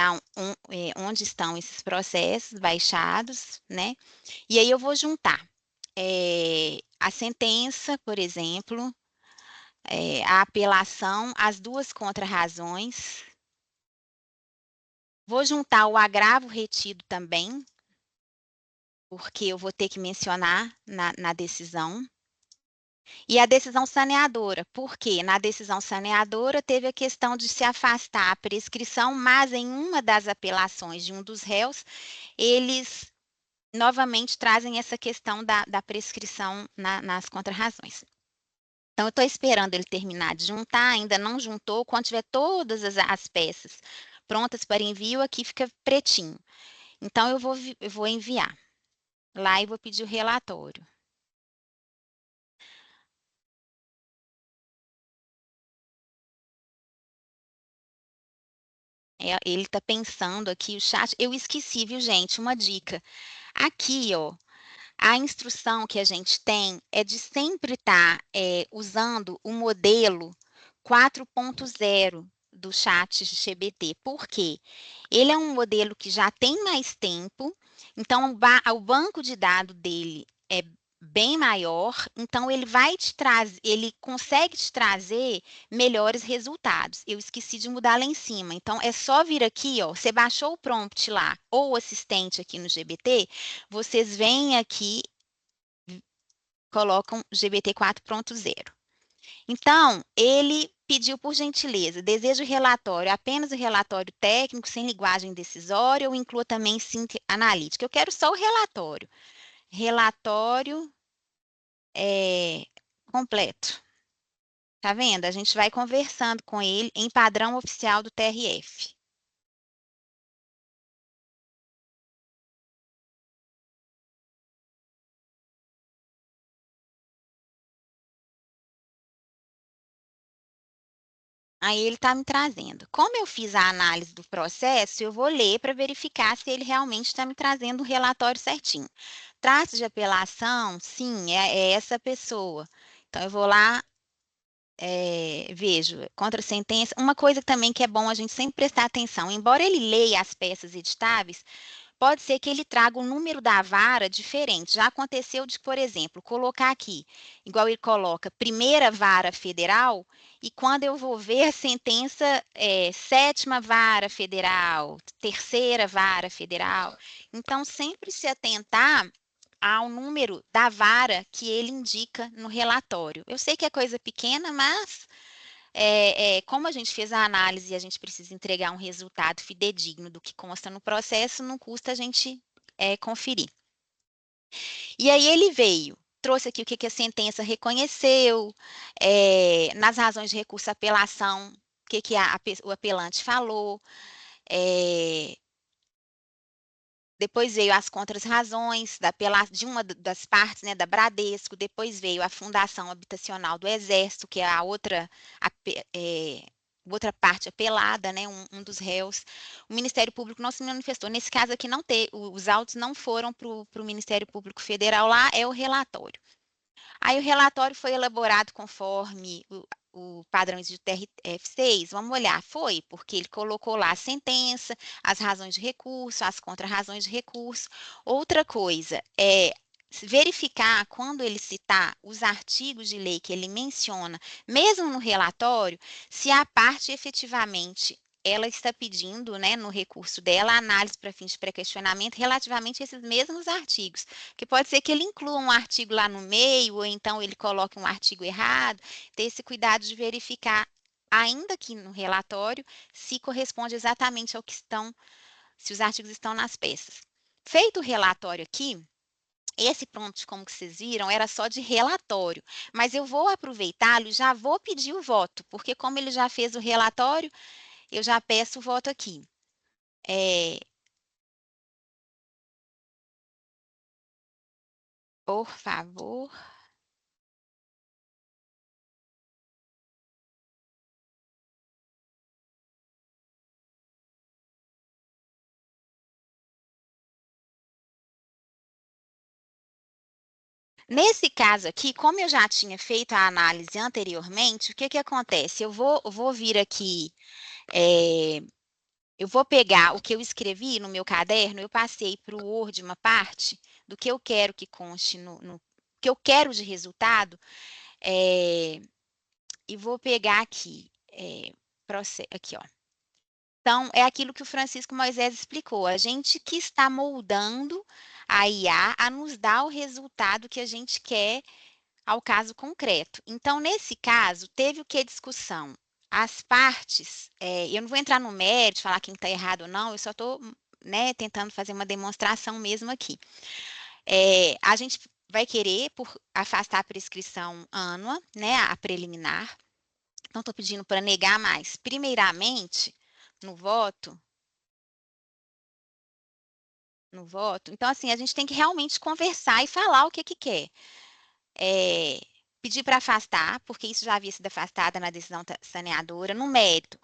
onde estão esses processos baixados, né? E aí eu vou juntar a sentença, por exemplo, a apelação, as duas contrarrazões. Vou juntar o agravo retido também, porque eu vou ter que mencionar na decisão. E a decisão saneadora, porque na decisão saneadora teve a questão de se afastar a prescrição, mas em uma das apelações de um dos réus, eles novamente trazem essa questão da prescrição nas contrarrazões. Então, eu estou esperando ele terminar de juntar, ainda não juntou, quando tiver todas as peças prontas para envio, aqui fica pretinho. Então, eu vou enviar lá e vou pedir o relatório. Ele está pensando aqui, o chat. Eu esqueci, viu, gente? Uma dica. Aqui, ó, a instrução que a gente tem é de sempre estar usando o modelo 4.0 do chat GPT. Por quê? Ele é um modelo que já tem mais tempo, então o banco de dados dele é bem maior, então ele consegue te trazer melhores resultados. Eu esqueci de mudar lá em cima, então é só vir aqui, ó, você baixou o prompt lá, ou o assistente aqui no GBT, vocês vêm aqui, colocam GBT 4.0. Então, ele pediu, por gentileza, desejo relatório, apenas o relatório técnico, sem linguagem decisória, ou inclua também síntese analítica. Eu quero só o relatório. Relatório completo. Tá vendo? A gente vai conversando com ele em padrão oficial do TRF. Aí ele está me trazendo. Como eu fiz a análise do processo, eu vou ler para verificar se ele realmente está me trazendo o relatório certinho. Traço de apelação, sim, é essa pessoa. Então, eu vou lá, vejo, contra a sentença. Uma coisa também que é bom a gente sempre prestar atenção, embora ele leia as peças editáveis, pode ser que ele traga o número da vara diferente. Já aconteceu de, por exemplo, colocar aqui, igual ele coloca, primeira vara federal, e quando eu vou ver a sentença, sétima vara federal, terceira vara federal. Então, sempre se atentar ao número da vara que ele indica no relatório. Eu sei que é coisa pequena, mas como a gente fez a análise e a gente precisa entregar um resultado fidedigno do que consta no processo, não custa a gente conferir. E aí ele veio, trouxe aqui o que a sentença reconheceu, nas razões de recurso à apelação, o que o apelante falou, depois veio as contras-razões de uma das partes, né, da Bradesco, depois veio a Fundação Habitacional do Exército, que é a outra parte apelada, né, um dos réus. O Ministério Público não se manifestou. Nesse caso aqui, os autos não foram para o Ministério Público Federal, lá é o relatório. Aí o relatório foi elaborado conforme o padrão de TRF6, vamos olhar, foi, porque ele colocou lá a sentença, as razões de recurso, as contra-razões de recurso. Outra coisa é verificar, quando ele citar os artigos de lei que ele menciona, mesmo no relatório, se a parte efetivamente ela está pedindo, né, no recurso dela, análise para fins de pré-questionamento relativamente a esses mesmos artigos, que pode ser que ele inclua um artigo lá no meio, ou então ele coloque um artigo errado, ter esse cuidado de verificar, ainda que no relatório, se corresponde exatamente ao que se os artigos estão nas peças. Feito o relatório aqui, esse prompt, como que vocês viram, era só de relatório, mas eu vou aproveitá-lo e já vou pedir o voto, porque como ele já fez o relatório, eu já peço o voto aqui. Por favor. Nesse caso aqui, como eu já tinha feito a análise anteriormente, o que acontece? Eu vou vir aqui, eu vou pegar o que eu escrevi no meu caderno, eu passei para o Word uma parte do que eu quero que conste que eu quero de resultado, e vou pegar aqui, aqui, ó. Então, é aquilo que o Francisco Moisés explicou, a gente que está moldando a IA a nos dar o resultado que a gente quer ao caso concreto. Então, nesse caso, teve o que discussão? As partes, eu não vou entrar no mérito, falar quem está errado ou não, eu só estou, né, tentando fazer uma demonstração mesmo aqui. A gente vai querer afastar a prescrição ânua, né, a preliminar. Não estou pedindo para negar mais. Primeiramente, no voto. Então, assim, a gente tem que realmente conversar e falar o que quer. Pedir para afastar, porque isso já havia sido afastada na decisão saneadora, no mérito.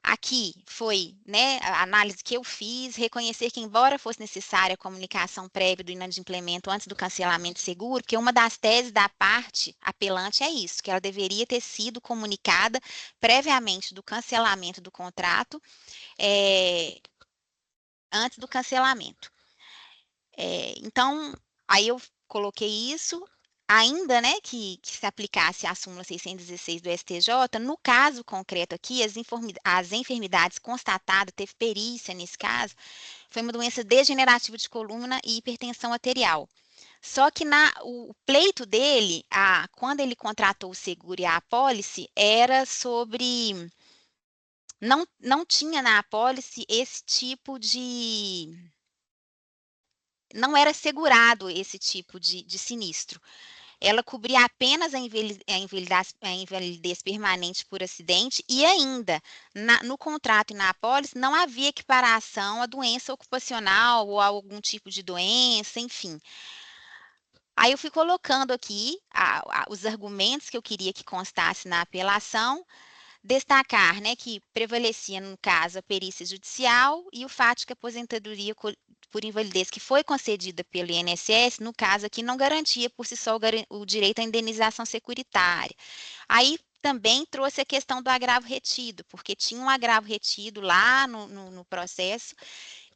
Aqui foi, né, a análise que eu fiz, reconhecer que, embora fosse necessária a comunicação prévia do inadimplemento antes do cancelamento seguro, porque uma das teses da parte apelante é isso, que ela deveria ter sido comunicada previamente do cancelamento do contrato, antes do cancelamento. Então, aí eu coloquei isso, ainda, né, que se aplicasse a súmula 616 do STJ, no caso concreto aqui, as enfermidades constatadas, teve perícia nesse caso, foi uma doença degenerativa de coluna e hipertensão arterial. Só que o pleito dele, quando ele contratou o seguro e a apólice, era sobre... Não tinha na apólice esse tipo de... Não era segurado esse tipo de sinistro. Ela cobria apenas a invalidez permanente por acidente e ainda, no contrato e na apólice, não havia equiparação à doença ocupacional ou a algum tipo de doença, enfim. Aí eu fui colocando aqui os argumentos que eu queria que constasse na apelação, destacar, né, que prevalecia, no caso, a perícia judicial e o fato de que a aposentadoria por invalidez que foi concedida pelo INSS, no caso aqui, não garantia por si só o direito à indenização securitária. Aí também trouxe a questão do agravo retido, porque tinha um agravo retido lá no processo,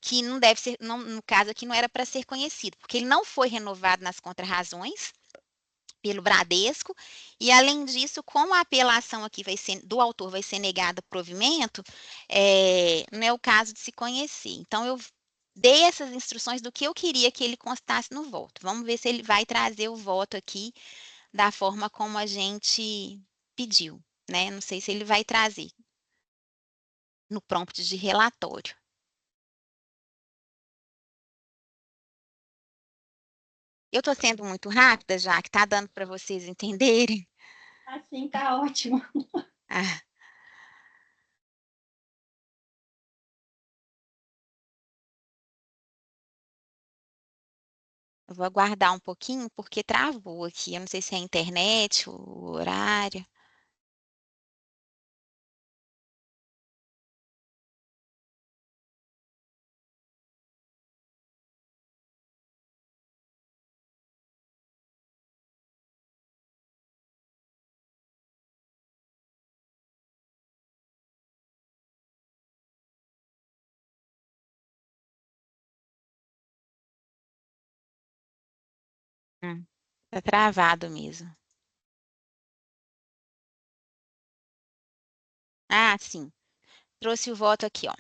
que não deve ser, não, no caso aqui não era para ser conhecido, porque ele não foi renovado nas contrarrazões pelo Bradesco, e além disso, como a apelação aqui do autor vai ser negada provimento, não é o caso de se conhecer. Então, eu dei essas instruções do que eu queria que ele constasse no voto. Vamos ver se ele vai trazer o voto aqui da forma como a gente pediu, né? Não sei se ele vai trazer no prompt de relatório. Eu estou sendo muito rápida, já que está dando para vocês entenderem. Assim tá ótimo. Ah. Eu vou aguardar um pouquinho, porque travou aqui. Eu não sei se é a internet, o horário. Tá travado mesmo. Ah, sim. Trouxe o voto aqui, ó.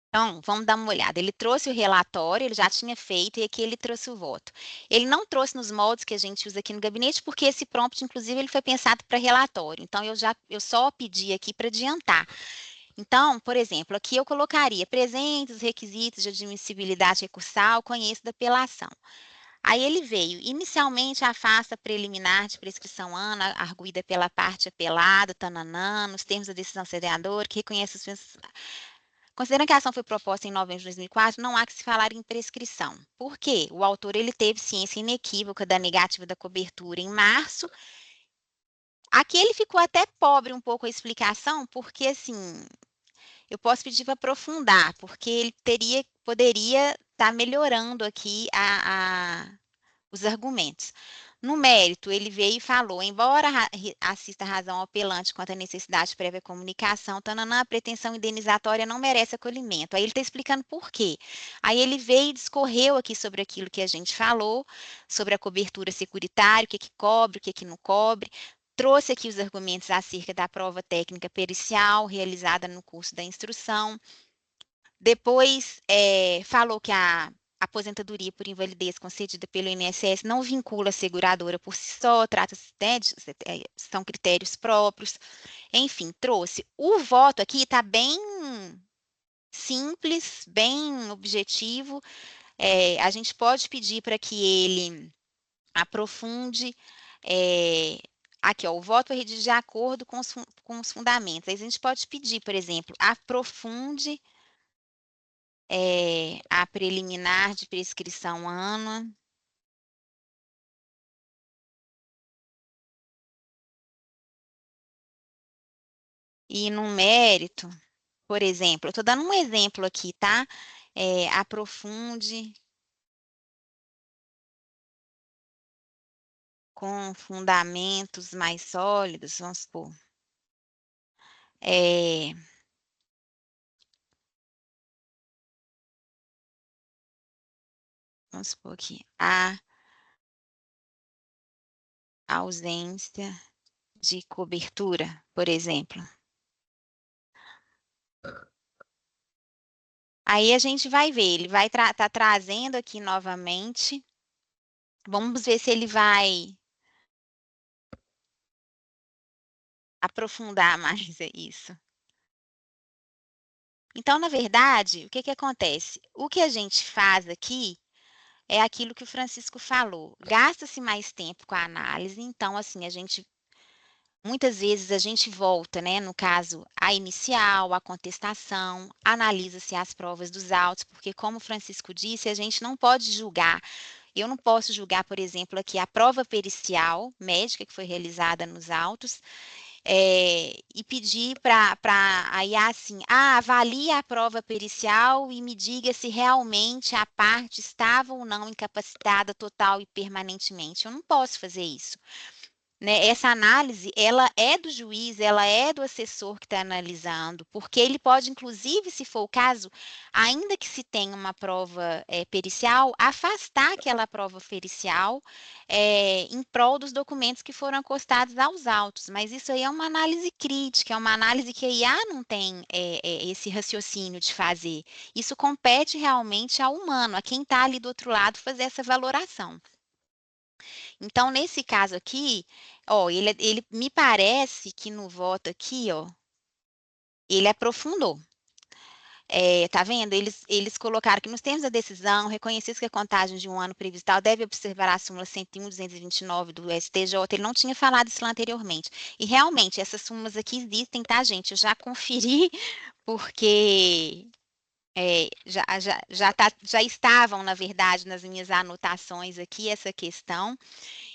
Então, vamos dar uma olhada. Ele trouxe o relatório, ele já tinha feito, e aqui ele trouxe o voto. Ele não trouxe nos moldes que a gente usa aqui no gabinete, porque esse prompt, inclusive, ele foi pensado para relatório. Então, eu só pedi aqui para adiantar. Então, por exemplo, aqui eu colocaria presentes os requisitos de admissibilidade recursal, conheço da apelação. Aí ele veio, inicialmente afasta preliminar de prescrição ANA, arguída pela parte apelada, tananã, nos termos da decisão sentenciadora, que reconhece os... Considerando que a ação foi proposta em novembro de 2004, não há que se falar em prescrição. Por quê? O autor ele teve ciência inequívoca da negativa da cobertura em março. Aqui ele ficou até pobre um pouco a explicação, porque assim, eu posso pedir para aprofundar, porque ele poderia estar melhorando aqui os argumentos. No mérito, ele veio e falou, embora assista a razão ao apelante quanto à necessidade de prévia comunicação, tananã, a pretensão indenizatória não merece acolhimento. Aí ele está explicando por quê. Aí ele veio e discorreu aqui sobre aquilo que a gente falou, sobre a cobertura securitária, o que cobre, o que não cobre, trouxe aqui os argumentos acerca da prova técnica pericial realizada no curso da instrução. Depois, falou que a aposentadoria por invalidez concedida pelo INSS não vincula a seguradora por si só, trata-se, né, são critérios próprios. Enfim, trouxe. O voto aqui está bem simples, bem objetivo. A gente pode pedir para que ele aprofunde. Aqui, ó, o voto é de acordo com os fundamentos. Aí a gente pode pedir, por exemplo, aprofunde a preliminar de prescrição ANA. E no mérito, por exemplo, eu estou dando um exemplo aqui, tá? Aprofunde com fundamentos mais sólidos, vamos supor. Vamos supor aqui, a ausência de cobertura, por exemplo. Aí a gente vai ver, ele vai estar trazendo aqui novamente. Vamos ver se ele vai aprofundar mais isso. Então, na verdade, o que acontece? O que a gente faz aqui é aquilo que o Francisco falou. Gasta-se mais tempo com a análise, então, assim, muitas vezes a gente volta, né? No caso, a inicial, a contestação, analisa-se as provas dos autos, porque, como o Francisco disse, a gente não pode julgar. Eu não posso julgar, por exemplo, aqui a prova pericial médica que foi realizada nos autos, e pedir para aí assim, avalie a prova pericial e me diga se realmente a parte estava ou não incapacitada total e permanentemente. Eu não posso fazer isso. né? Essa análise, ela é do juiz, ela é do assessor que está analisando, porque ele pode, inclusive, se for o caso, ainda que se tenha uma prova pericial, afastar aquela prova pericial em prol dos documentos que foram acostados aos autos. Mas isso aí é uma análise crítica, é uma análise que a IA não tem esse raciocínio de fazer. Isso compete realmente ao humano, a quem está ali do outro lado fazer essa valoração. Então, nesse caso aqui, ó, ele me parece que no voto aqui, ó, ele aprofundou. Tá vendo? Eles colocaram que nos termos da decisão, reconhecido que a contagem de um ano previstal deve observar a súmula 101/229 do STJ, ele não tinha falado isso lá anteriormente. E realmente, essas súmulas aqui existem, tá, gente? Eu já conferi, porque já estavam, na verdade, nas minhas anotações aqui, essa questão.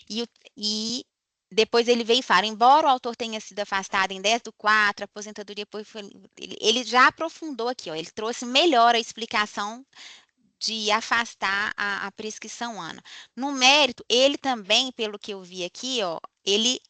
E depois ele veio e fala, embora o autor tenha sido afastado em 10/4, a aposentadoria ele já aprofundou aqui, ó, ele trouxe melhor a explicação de afastar a prescrição ANA. No mérito, ele também, pelo que eu vi aqui, ó, ele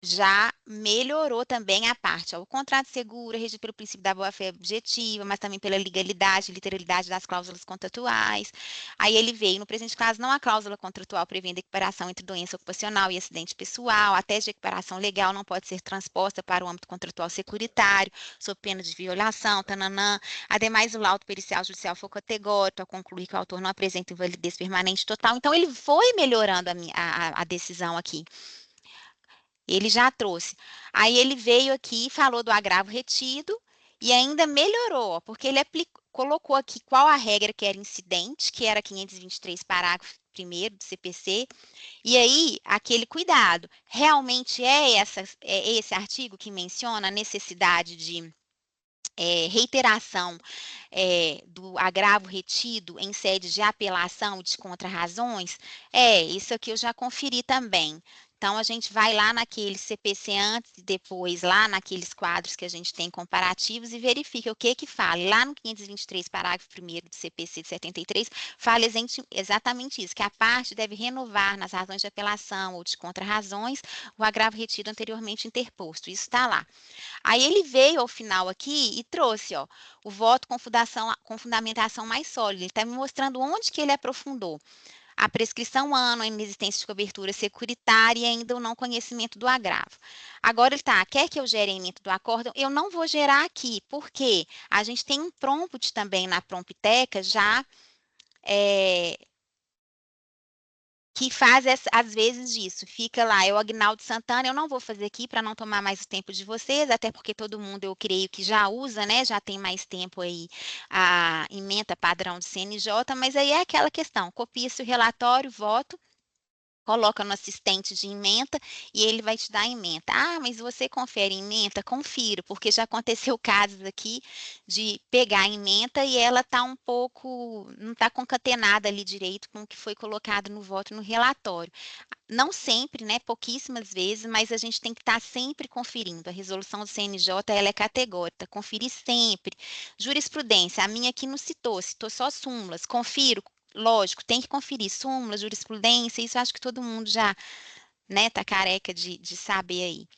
já melhorou também a parte. Ó, o contrato seguro é regido pelo princípio da boa-fé objetiva, mas também pela legalidade e literalidade das cláusulas contratuais. Aí ele veio, no presente caso, não há cláusula contratual prevendo equiparação entre doença ocupacional e acidente pessoal. A tese de equiparação legal não pode ser transposta para o âmbito contratual securitário, sob pena de violação, tananã. Ademais, o laudo pericial judicial foi categórico ao concluir que o autor não apresenta invalidez permanente total. Então, ele foi melhorando a decisão aqui. Ele já trouxe. Aí ele veio aqui e falou do agravo retido e ainda melhorou, porque ele colocou aqui qual a regra que era incidente, que era 523, parágrafo 1º do CPC, e aí aquele cuidado. Realmente é esse artigo que menciona a necessidade de reiteração do agravo retido em sede de apelação de contrarrazões? Isso aqui eu já conferi também. Então, a gente vai lá naquele CPC antes e depois, lá naqueles quadros que a gente tem comparativos e verifica o que fala. E lá no 523, parágrafo 1º do CPC de 73, fala exatamente isso, que a parte deve renovar nas razões de apelação ou de contrarrazões o agravo retido anteriormente interposto. Isso está lá. Aí ele veio ao final aqui e trouxe, ó, o voto com fundamentação mais sólida. Ele está me mostrando onde que ele aprofundou. A prescrição ano, a inexistência de cobertura securitária e ainda o não conhecimento do agravo. Agora ele está, quer que eu gere a ementa do acórdão? Eu não vou gerar aqui, porque a gente tem um prompt também na prompteca já que faz, às vezes, disso. Fica lá, é o Agnaldo Santana, eu não vou fazer aqui para não tomar mais o tempo de vocês, até porque todo mundo, eu creio que já usa, né, já tem mais tempo aí a ementa padrão de CNJ, mas aí é aquela questão, copia-se o relatório, voto, coloca no assistente de ementa e ele vai te dar a ementa. Ah, mas você confere ementa? Confiro, porque já aconteceu casos aqui de pegar a ementa e ela tá um pouco, não está concatenada ali direito com o que foi colocado no voto no relatório. Não sempre, né, pouquíssimas vezes, mas a gente tem que estar sempre conferindo. A resolução do CNJ, ela é categórica, conferir sempre. Jurisprudência, a minha aqui não citou só súmulas, confiro, lógico, tem que conferir súmula, jurisprudência, isso acho que todo mundo já, né, tá careca de saber aí.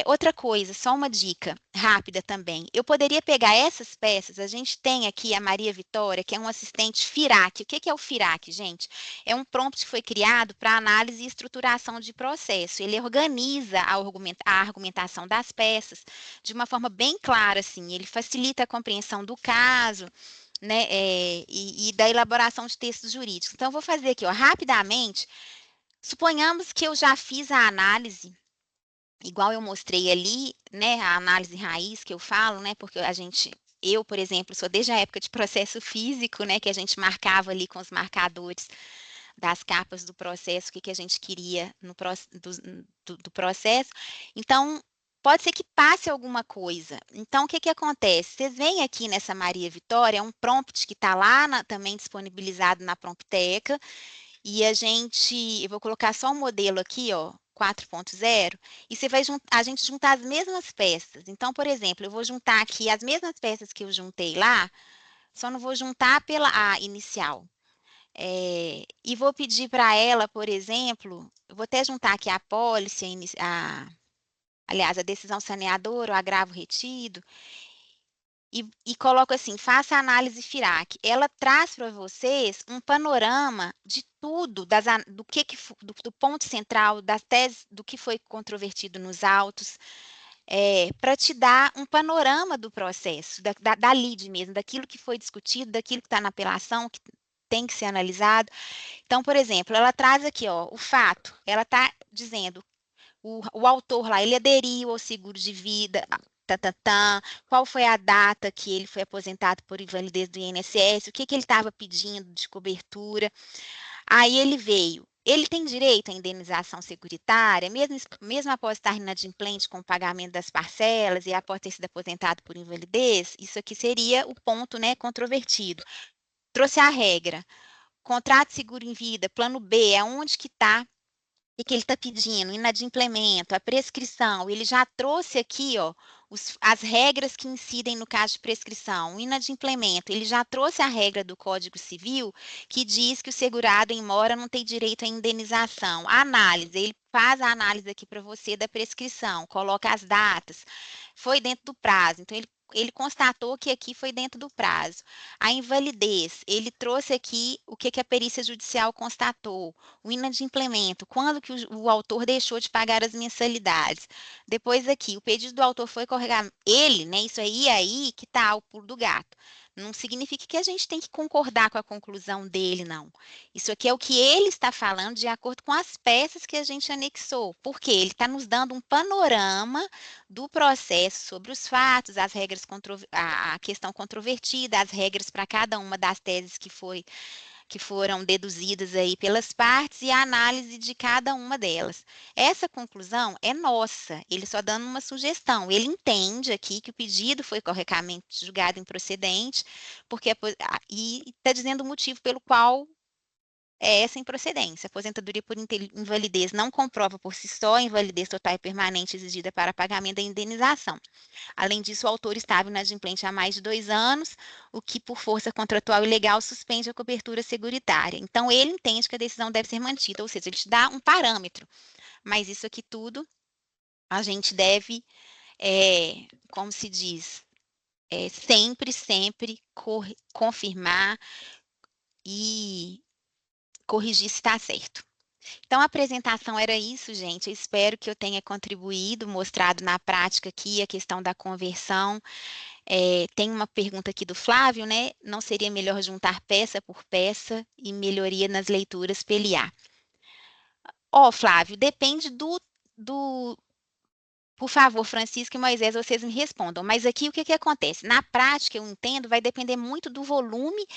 Outra coisa, só uma dica rápida também. Eu poderia pegar essas peças, a gente tem aqui a Maria Vitória, que é um assistente FIRAC. O que é o FIRAC, gente? É um prompt que foi criado para análise e estruturação de processo. Ele organiza a argumentação das peças de uma forma bem clara, assim. Ele facilita a compreensão do caso, né, e da elaboração de textos jurídicos. Então, eu vou fazer aqui, ó, rapidamente. Suponhamos que eu já fiz a análise, igual eu mostrei ali, né, a análise raiz que eu falo, né, porque eu, por exemplo, sou desde a época de processo físico, né, que a gente marcava ali com os marcadores das capas do processo, o que a gente queria do processo. Então, pode ser que passe alguma coisa. Então, o que acontece? Vocês veem aqui nessa Maria Vitória, é um prompt que está lá também disponibilizado na Prompteca, e eu vou colocar só um modelo aqui, ó, 4.0, e você vai a gente juntar as mesmas peças. Então, por exemplo, eu vou juntar aqui as mesmas peças que eu juntei lá, só não vou juntar pela A inicial. E vou pedir para ela, por exemplo, eu vou até juntar aqui a apólice, aliás, a decisão saneadora, o agravo retido, e coloco assim, faça a análise FIRAC. Ela traz para vocês um panorama de tudo, do ponto central, das teses, do que foi controvertido nos autos, para te dar um panorama do processo, da lide mesmo, daquilo que foi discutido, daquilo que está na apelação, que tem que ser analisado. Então, por exemplo, ela traz aqui, ó, o fato, ela está dizendo, o autor lá, ele aderiu ao seguro de vida, qual foi a data que ele foi aposentado por invalidez do INSS, o que ele estava pedindo de cobertura. Aí ele tem direito à indenização seguritária, mesmo após estar inadimplente com o pagamento das parcelas e após ter sido aposentado por invalidez. Isso aqui seria o ponto, né, controvertido. Trouxe a regra. Contrato de seguro em vida, plano B, aonde que está? O que ele está pedindo? Inadimplemento, a prescrição. Ele já trouxe aqui, ó, as regras que incidem no caso de prescrição. O inadimplemento, ele já trouxe a regra do Código Civil que diz que o segurado em mora não tem direito à indenização. A análise, ele faz a análise aqui para você da prescrição, coloca as datas, foi dentro do prazo. Então, ele constatou que aqui foi dentro do prazo. A invalidez, ele trouxe aqui o que a perícia judicial constatou. O inadimplemento, quando que o autor deixou de pagar as mensalidades. Depois aqui, o pedido do autor foi corregar ele, né? Isso aí que tá o pulo do gato. Não significa que a gente tem que concordar com a conclusão dele, não. Isso aqui é o que ele está falando de acordo com as peças que a gente anexou. Porque ele está nos dando um panorama do processo sobre os fatos, as regras, a questão controvertida, as regras para cada uma das teses que foram deduzidas aí pelas partes e a análise de cada uma delas. Essa conclusão é nossa, ele só dando uma sugestão. Ele entende aqui que o pedido foi corretamente julgado improcedente, e está dizendo o motivo pelo qual é essa improcedência. A aposentadoria por invalidez não comprova por si só a invalidez total e permanente exigida para pagamento da indenização. Além disso, o autor estava inadimplente há mais de 2 anos, o que, por força contratual e legal, suspende a cobertura seguritária. Então, ele entende que a decisão deve ser mantida, ou seja, ele te dá um parâmetro. Mas isso aqui tudo, a gente deve, como se diz, sempre confirmar e corrigir se está certo. Então, a apresentação era isso, gente. Eu espero que eu tenha contribuído, mostrado na prática aqui a questão da conversão. Tem uma pergunta aqui do Flávio, né? Não seria melhor juntar peça por peça e melhoria nas leituras PLA? Flávio, depende Por favor, Francisco e Moisés, vocês me respondam. Mas aqui o que acontece? Na prática, eu entendo, vai depender muito do volume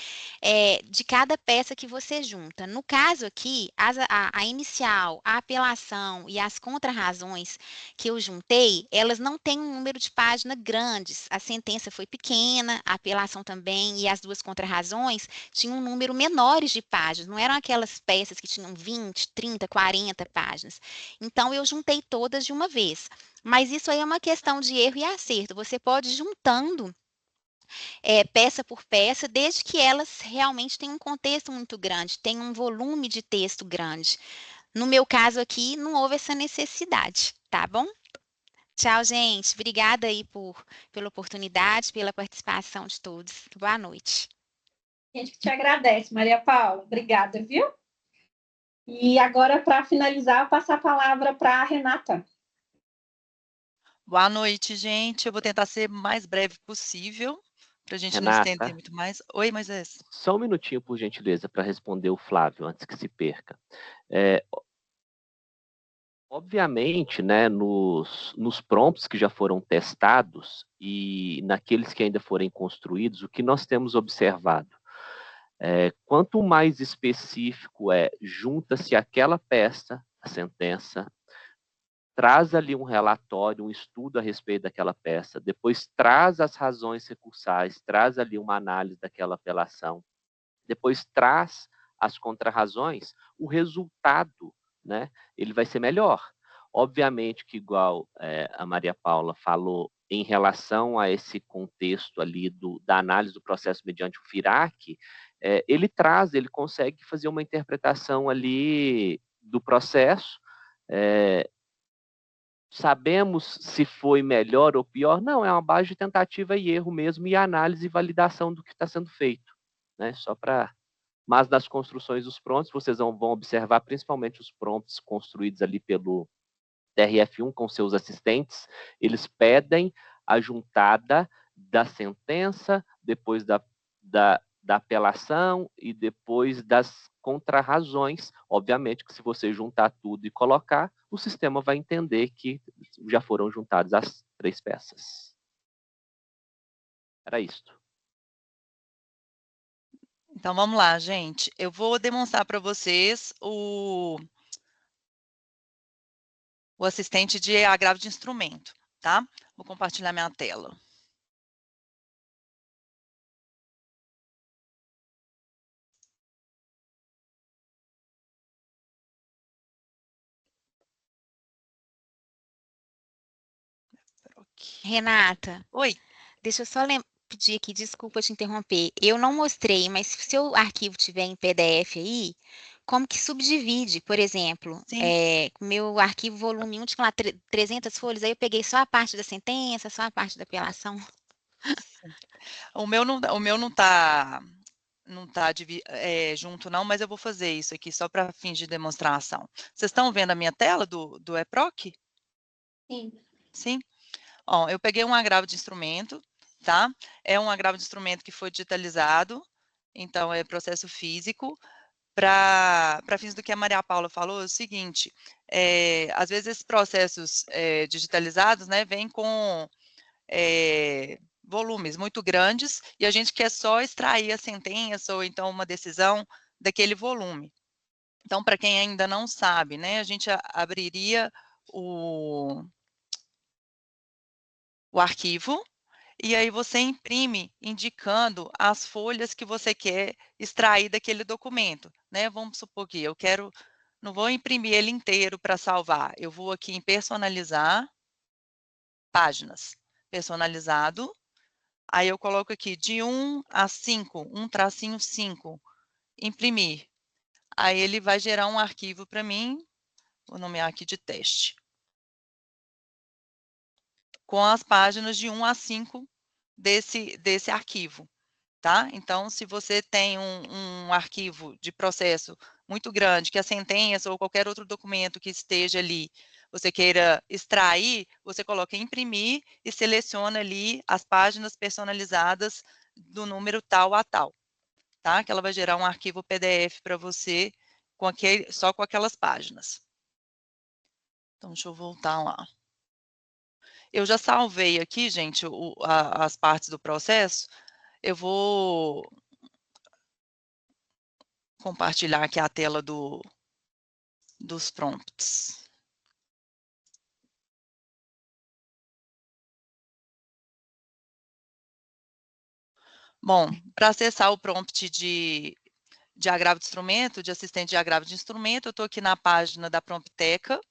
de cada peça que você junta. No caso aqui, a inicial, a apelação e as contrarrazões que eu juntei, elas não têm um número de páginas grandes. A sentença foi pequena, a apelação também, e as duas contrarrazões tinham um número menores de páginas. Não eram aquelas peças que tinham 20, 30, 40 páginas. Então, eu juntei todas de uma vez. Mas isso aí é uma questão de erro e acerto. Você pode ir juntando peça por peça, desde que elas realmente tenham um contexto muito grande, tenham um volume de texto grande. No meu caso aqui, não houve essa necessidade, tá bom? Tchau, gente. Obrigada aí pela oportunidade, pela participação de todos. Boa noite. A gente que te agradece, Maria Paula. Obrigada, viu? E agora, para finalizar, eu passo a palavra para a Renata. Boa noite, gente. Eu vou tentar ser o mais breve possível, para a gente Renata, não estender muito mais. Oi, Moisés. Só um minutinho, por gentileza, para responder o Flávio, antes que se perca. Obviamente, né, nos prompts que já foram testados e naqueles que ainda forem construídos, o que nós temos observado? Quanto mais específico junta-se aquela peça, a sentença, traz ali um relatório, um estudo a respeito daquela peça, depois traz as razões recursais, traz ali uma análise daquela apelação, depois traz as contrarrazões, o resultado, né, ele vai ser melhor. Obviamente que, igual a Maria Paula falou, em relação a esse contexto ali da análise do processo mediante o FIRAC, ele consegue fazer uma interpretação ali do processo. Sabemos se foi melhor ou pior? Não, é uma base de tentativa e erro mesmo, e análise e validação do que está sendo feito, né? Mas nas construções dos prompts, vocês vão observar principalmente os prompts construídos ali pelo TRF1 com seus assistentes, eles pedem a juntada da sentença, depois da apelação e depois das contrarrazões. Obviamente que se você juntar tudo e colocar, o sistema vai entender que já foram juntadas as 3 peças. Era isto. Então, vamos lá, gente. Eu vou demonstrar para vocês o assistente de agravo de instrumento, tá? Vou compartilhar minha tela. Renata, Oi. deixa eu só pedir aqui, desculpa te interromper. Eu não mostrei, mas se o seu arquivo tiver em PDF aí, como que subdivide, por exemplo, Sim. meu arquivo volume 1 tinha lá 300 folhas, aí eu peguei só a parte da sentença, só a parte da apelação. O meu não tá junto não, mas eu vou fazer isso aqui só para fins de demonstração. Vocês estão vendo a minha tela do EPROC? Sim. Sim? Ó, eu peguei um agravo de instrumento, tá? É um agravo de instrumento que foi digitalizado, então é processo físico. Para fins do que a Maria Paula falou, é o seguinte, às vezes esses processos digitalizados, né, vêm com volumes muito grandes e a gente quer só extrair a sentença ou então uma decisão daquele volume. Então, para quem ainda não sabe, né, a gente abriria o arquivo e aí você imprime indicando as folhas que você quer extrair daquele documento, né? Vamos supor que eu não vou imprimir ele inteiro para salvar, eu vou aqui em personalizar, páginas, personalizado, aí eu coloco aqui de 1 a 5, 1-5, imprimir. Aí ele vai gerar um arquivo para mim, vou nomear aqui de teste, com as páginas de 1 a 5 desse arquivo, tá? Então, se você tem um arquivo de processo muito grande, que a sentença ou qualquer outro documento que esteja ali, você queira extrair, você coloca em imprimir e seleciona ali as páginas personalizadas do número tal a tal, tá? Que ela vai gerar um arquivo PDF para você só com aquelas páginas. Então, deixa eu voltar lá. Eu já salvei aqui, gente, as partes do processo. Eu vou compartilhar aqui a tela dos prompts. Bom, para acessar o prompt de agravo de instrumento, de assistente de agravo de instrumento, eu estou aqui na página da Prompteca.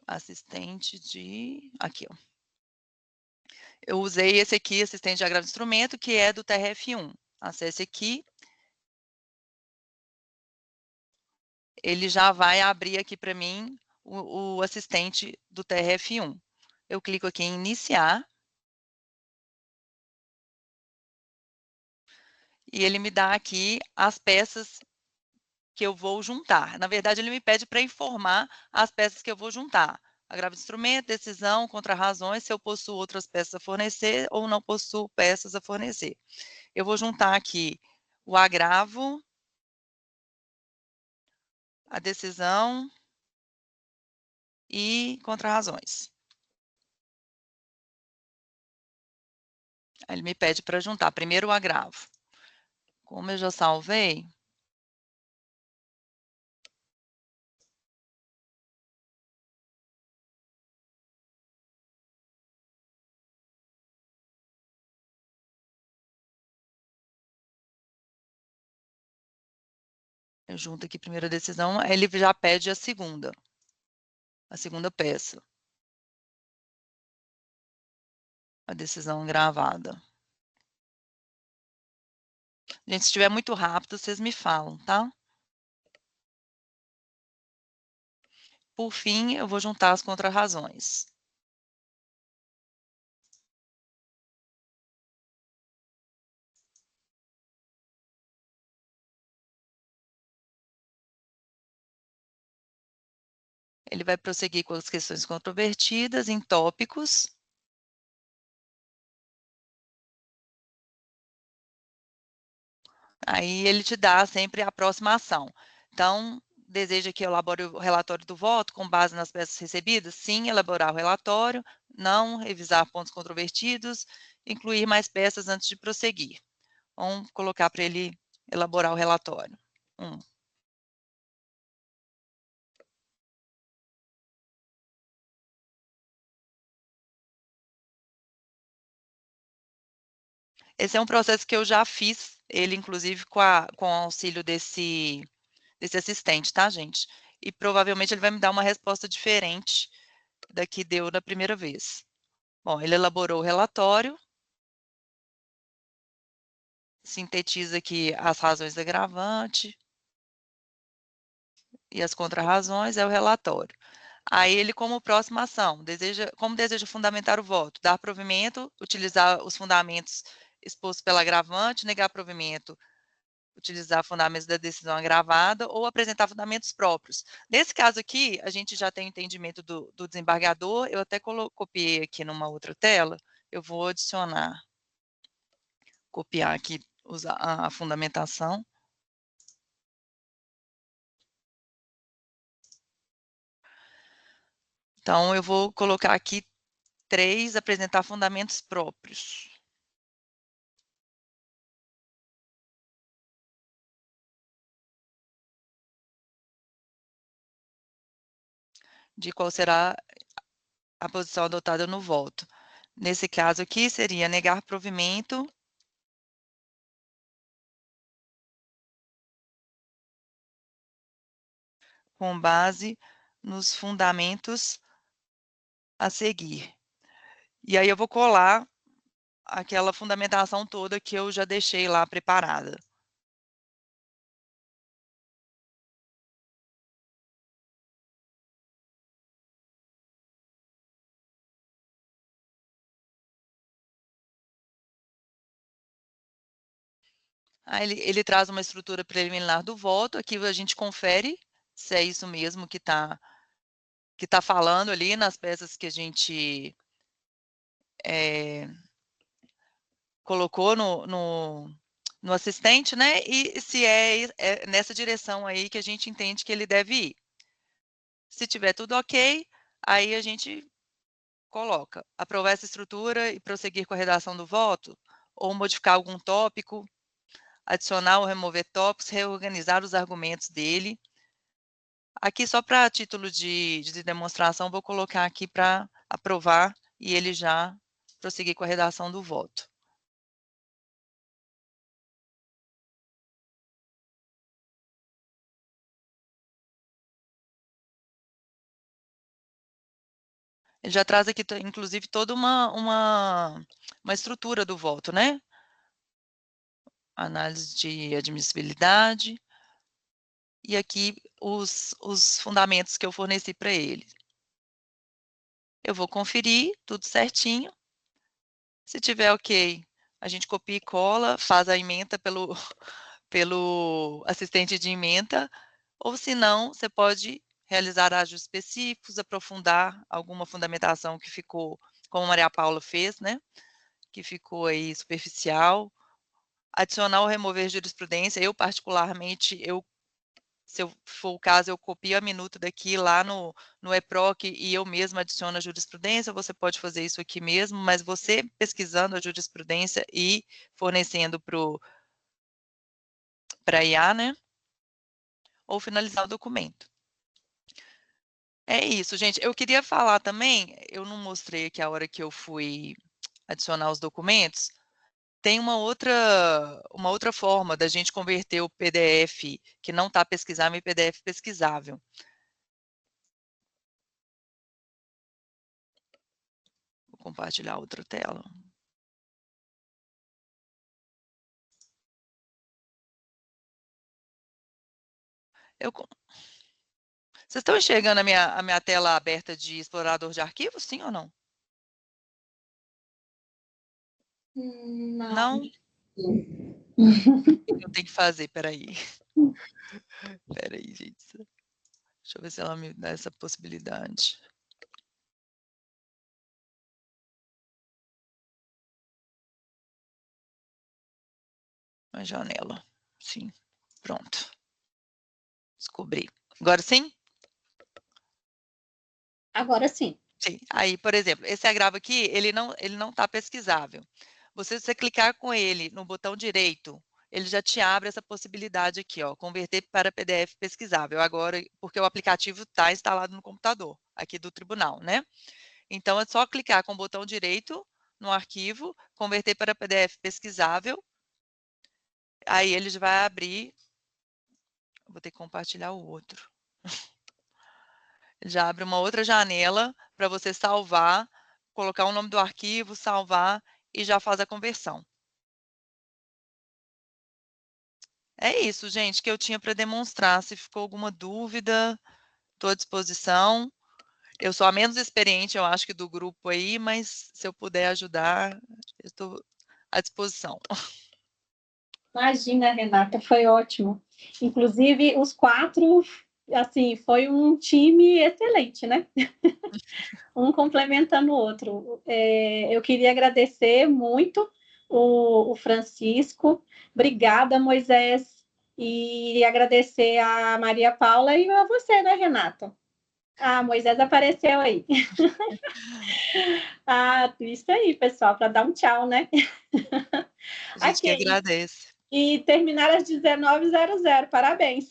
Assistente de... Aqui, ó. Eu usei esse aqui, assistente de agravo de instrumento, que é do TRF1. Acesse aqui. Ele já vai abrir aqui para mim o assistente do TRF1. Eu clico aqui em iniciar. E ele me dá aqui as peças que eu vou juntar. Na verdade, ele me pede para informar as peças que eu vou juntar. Agravo de instrumento, decisão, contrarrazões, se eu possuo outras peças a fornecer ou não possuo peças a fornecer. Eu vou juntar aqui o agravo, a decisão e contrarrazões. Aí ele me pede para juntar primeiro o agravo. Como eu já salvei, eu junto aqui primeiro a decisão, aí ele já pede a segunda peça. A decisão gravada. Gente, se estiver muito rápido, vocês me falam, tá? Por fim, eu vou juntar as contrarrazões. Ele vai prosseguir com as questões controvertidas em tópicos. Aí ele te dá sempre a próxima ação. Então, deseja que eu elabore o relatório do voto com base nas peças recebidas? Sim, elaborar o relatório. Não, revisar pontos controvertidos. Incluir mais peças antes de prosseguir. Vamos colocar para ele elaborar o relatório. Esse é um processo que eu já fiz, ele inclusive com o auxílio desse assistente, tá, gente? E provavelmente ele vai me dar uma resposta diferente da que deu da primeira vez. Bom, ele elaborou o relatório, sintetiza aqui as razões da agravante e as contrarrazões, é o relatório. Aí ele, como próxima ação, como deseja fundamentar o voto? Dar provimento, utilizar os fundamentos expostos pela agravante, negar provimento, utilizar fundamentos da decisão agravada ou apresentar fundamentos próprios. Nesse caso aqui, a gente já tem o entendimento do desembargador, eu até copiei aqui numa outra tela, eu vou adicionar, copiar aqui a fundamentação. Então, eu vou colocar aqui 3, apresentar fundamentos próprios. De qual será a posição adotada no voto. Nesse caso aqui, seria negar provimento com base nos fundamentos a seguir. E aí eu vou colar aquela fundamentação toda que eu já deixei lá preparada. Aí ele traz uma estrutura preliminar do voto, aqui a gente confere se é isso mesmo que tá falando ali nas peças que a gente colocou no assistente, né? E se é nessa direção aí que a gente entende que ele deve ir. Se tiver tudo ok, aí a gente coloca aprovar essa estrutura e prosseguir com a redação do voto, ou modificar algum tópico, adicionar ou remover tópicos, reorganizar os argumentos dele. Aqui, só para título de demonstração, vou colocar aqui para aprovar e ele já prosseguir com a redação do voto. Ele já traz aqui, inclusive, toda uma estrutura do voto, né? Análise de admissibilidade. E aqui os fundamentos que eu forneci para ele. Eu vou conferir tudo certinho. Se tiver ok, a gente copia e cola, faz a ementa pelo assistente de ementa, ou se não, você pode realizar ajustes específicos, aprofundar alguma fundamentação que ficou, como a Maria Paula fez, né? Que ficou aí superficial, adicionar ou remover jurisprudência. Eu, particularmente, se for o caso, eu copio a minuta daqui lá no EPROC e eu mesma adiciono a jurisprudência, você pode fazer isso aqui mesmo, mas você pesquisando a jurisprudência e fornecendo para a IA, né? Ou finalizar o documento. É isso, gente. Eu queria falar também, eu não mostrei aqui a hora que eu fui adicionar os documentos, tem uma outra forma da gente converter o PDF que não está pesquisável em PDF pesquisável. Vou compartilhar outra tela. Vocês estão enxergando a minha tela aberta de explorador de arquivos, sim ou não? Não. Não? O que eu tenho que fazer? Peraí, gente. Deixa eu ver se ela me dá essa possibilidade. Uma janela. Sim. Pronto. Descobri. Agora sim? Agora sim. Sim. Aí, por exemplo, esse agravo aqui, ele não está pesquisável. Se você clicar com ele no botão direito, ele já te abre essa possibilidade aqui, ó, converter para PDF pesquisável. Agora, porque o aplicativo está instalado no computador, aqui do tribunal, né? Então, é só clicar com o botão direito no arquivo, converter para PDF pesquisável. Aí ele já vai abrir. Vou ter que compartilhar o outro. Já abre uma outra janela para você salvar, colocar o nome do arquivo, salvar e já faz a conversão. É isso, gente, que eu tinha para demonstrar. Se ficou alguma dúvida, estou à disposição. Eu sou a menos experiente, eu acho que do grupo aí, mas se eu puder ajudar, eu estou à disposição. Imagina, Renata, foi ótimo. Inclusive, os 4, assim, foi um time excelente, né? Um complementando o outro. Eu queria agradecer muito o Francisco. Obrigada, Moisés. E agradecer a Maria Paula e a você, né, Renata? Ah, Moisés apareceu aí. Ah, isso aí, pessoal, para dar um tchau, né? A gente que Aqui. agradece. E terminar às 19h00. Parabéns.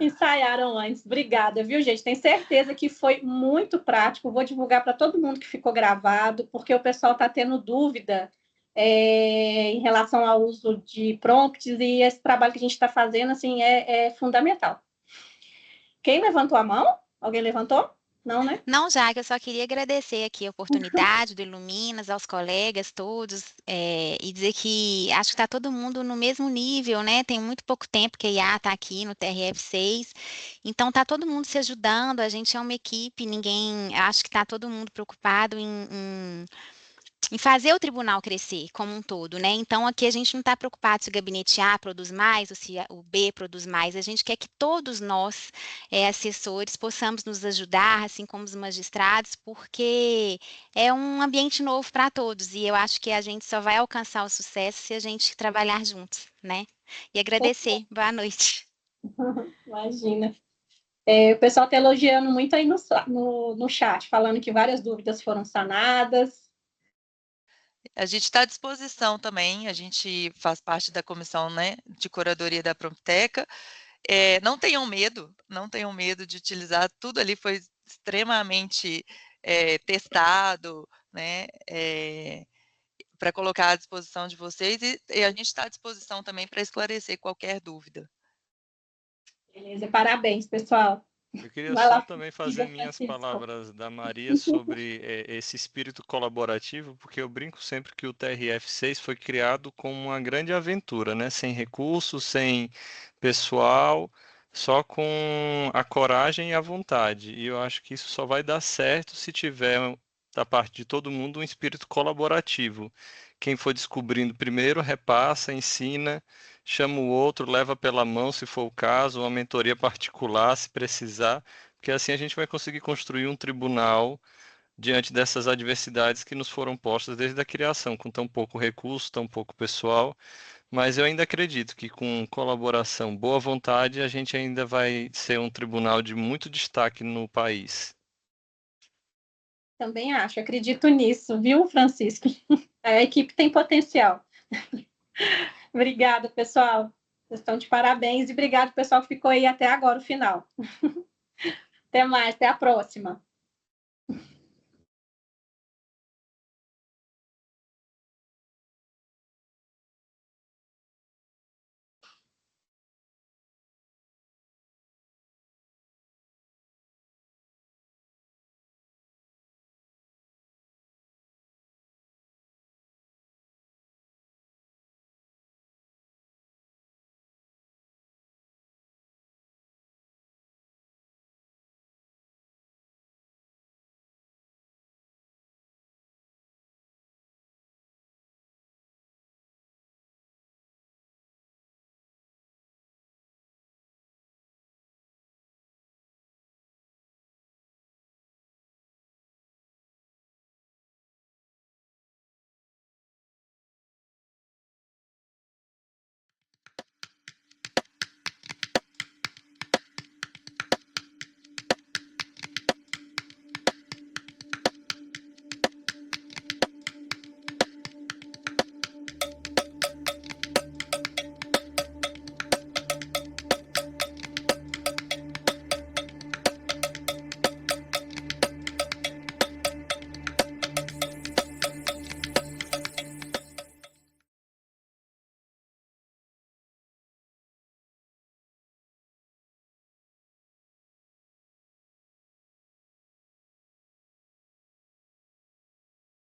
Ensaiaram antes. Obrigada, viu, gente? Tenho certeza que foi muito prático. Vou divulgar para todo mundo que ficou gravado, porque o pessoal está tendo dúvida em relação ao uso de prompts e esse trabalho que a gente está fazendo assim, é fundamental. Quem levantou a mão? Alguém levantou? Não, né? Não, Jaque, eu só queria agradecer aqui a oportunidade do Iluminas, aos colegas todos, e dizer que acho que está todo mundo no mesmo nível, né? Tem muito pouco tempo que a IA está aqui no TRF6, então está todo mundo se ajudando, a gente é uma equipe, acho que está todo mundo preocupado em fazer o tribunal crescer como um todo, né? Então, aqui a gente não está preocupado se o gabinete A produz mais ou se o B produz mais, a gente quer que todos nós, assessores, possamos nos ajudar, assim como os magistrados, porque é um ambiente novo para todos, e eu acho que a gente só vai alcançar o sucesso se a gente trabalhar juntos, né? E agradecer. Boa noite. Imagina. O pessoal está elogiando muito aí no chat, falando que várias dúvidas foram sanadas. A gente está à disposição também, a gente faz parte da comissão, né, de curadoria da Prompteca. Não tenham medo de utilizar, tudo ali foi extremamente testado, né, para colocar à disposição de vocês, e a gente está à disposição também para esclarecer qualquer dúvida. Beleza, parabéns, pessoal. Eu queria Vai só lá, também fazer minhas Francisco. palavras da Maria sobre esse espírito colaborativo, porque eu brinco sempre que o TRF6 foi criado como uma grande aventura, né? Sem recursos, sem pessoal, só com a coragem e a vontade. E eu acho que isso só vai dar certo se tiver da parte de todo mundo um espírito colaborativo. Quem for descobrindo primeiro repassa, ensina, chama o outro, leva pela mão, se for o caso, uma mentoria particular, se precisar, porque assim a gente vai conseguir construir um tribunal diante dessas adversidades que nos foram postas desde a criação, com tão pouco recurso, tão pouco pessoal, mas eu ainda acredito que com colaboração, boa vontade, a gente ainda vai ser um tribunal de muito destaque no país. Também acho, acredito nisso, viu, Francisco? A equipe tem potencial. Obrigada, pessoal. Vocês estão de parabéns e obrigado, pessoal, que ficou aí até agora, o final. Até mais, até a próxima.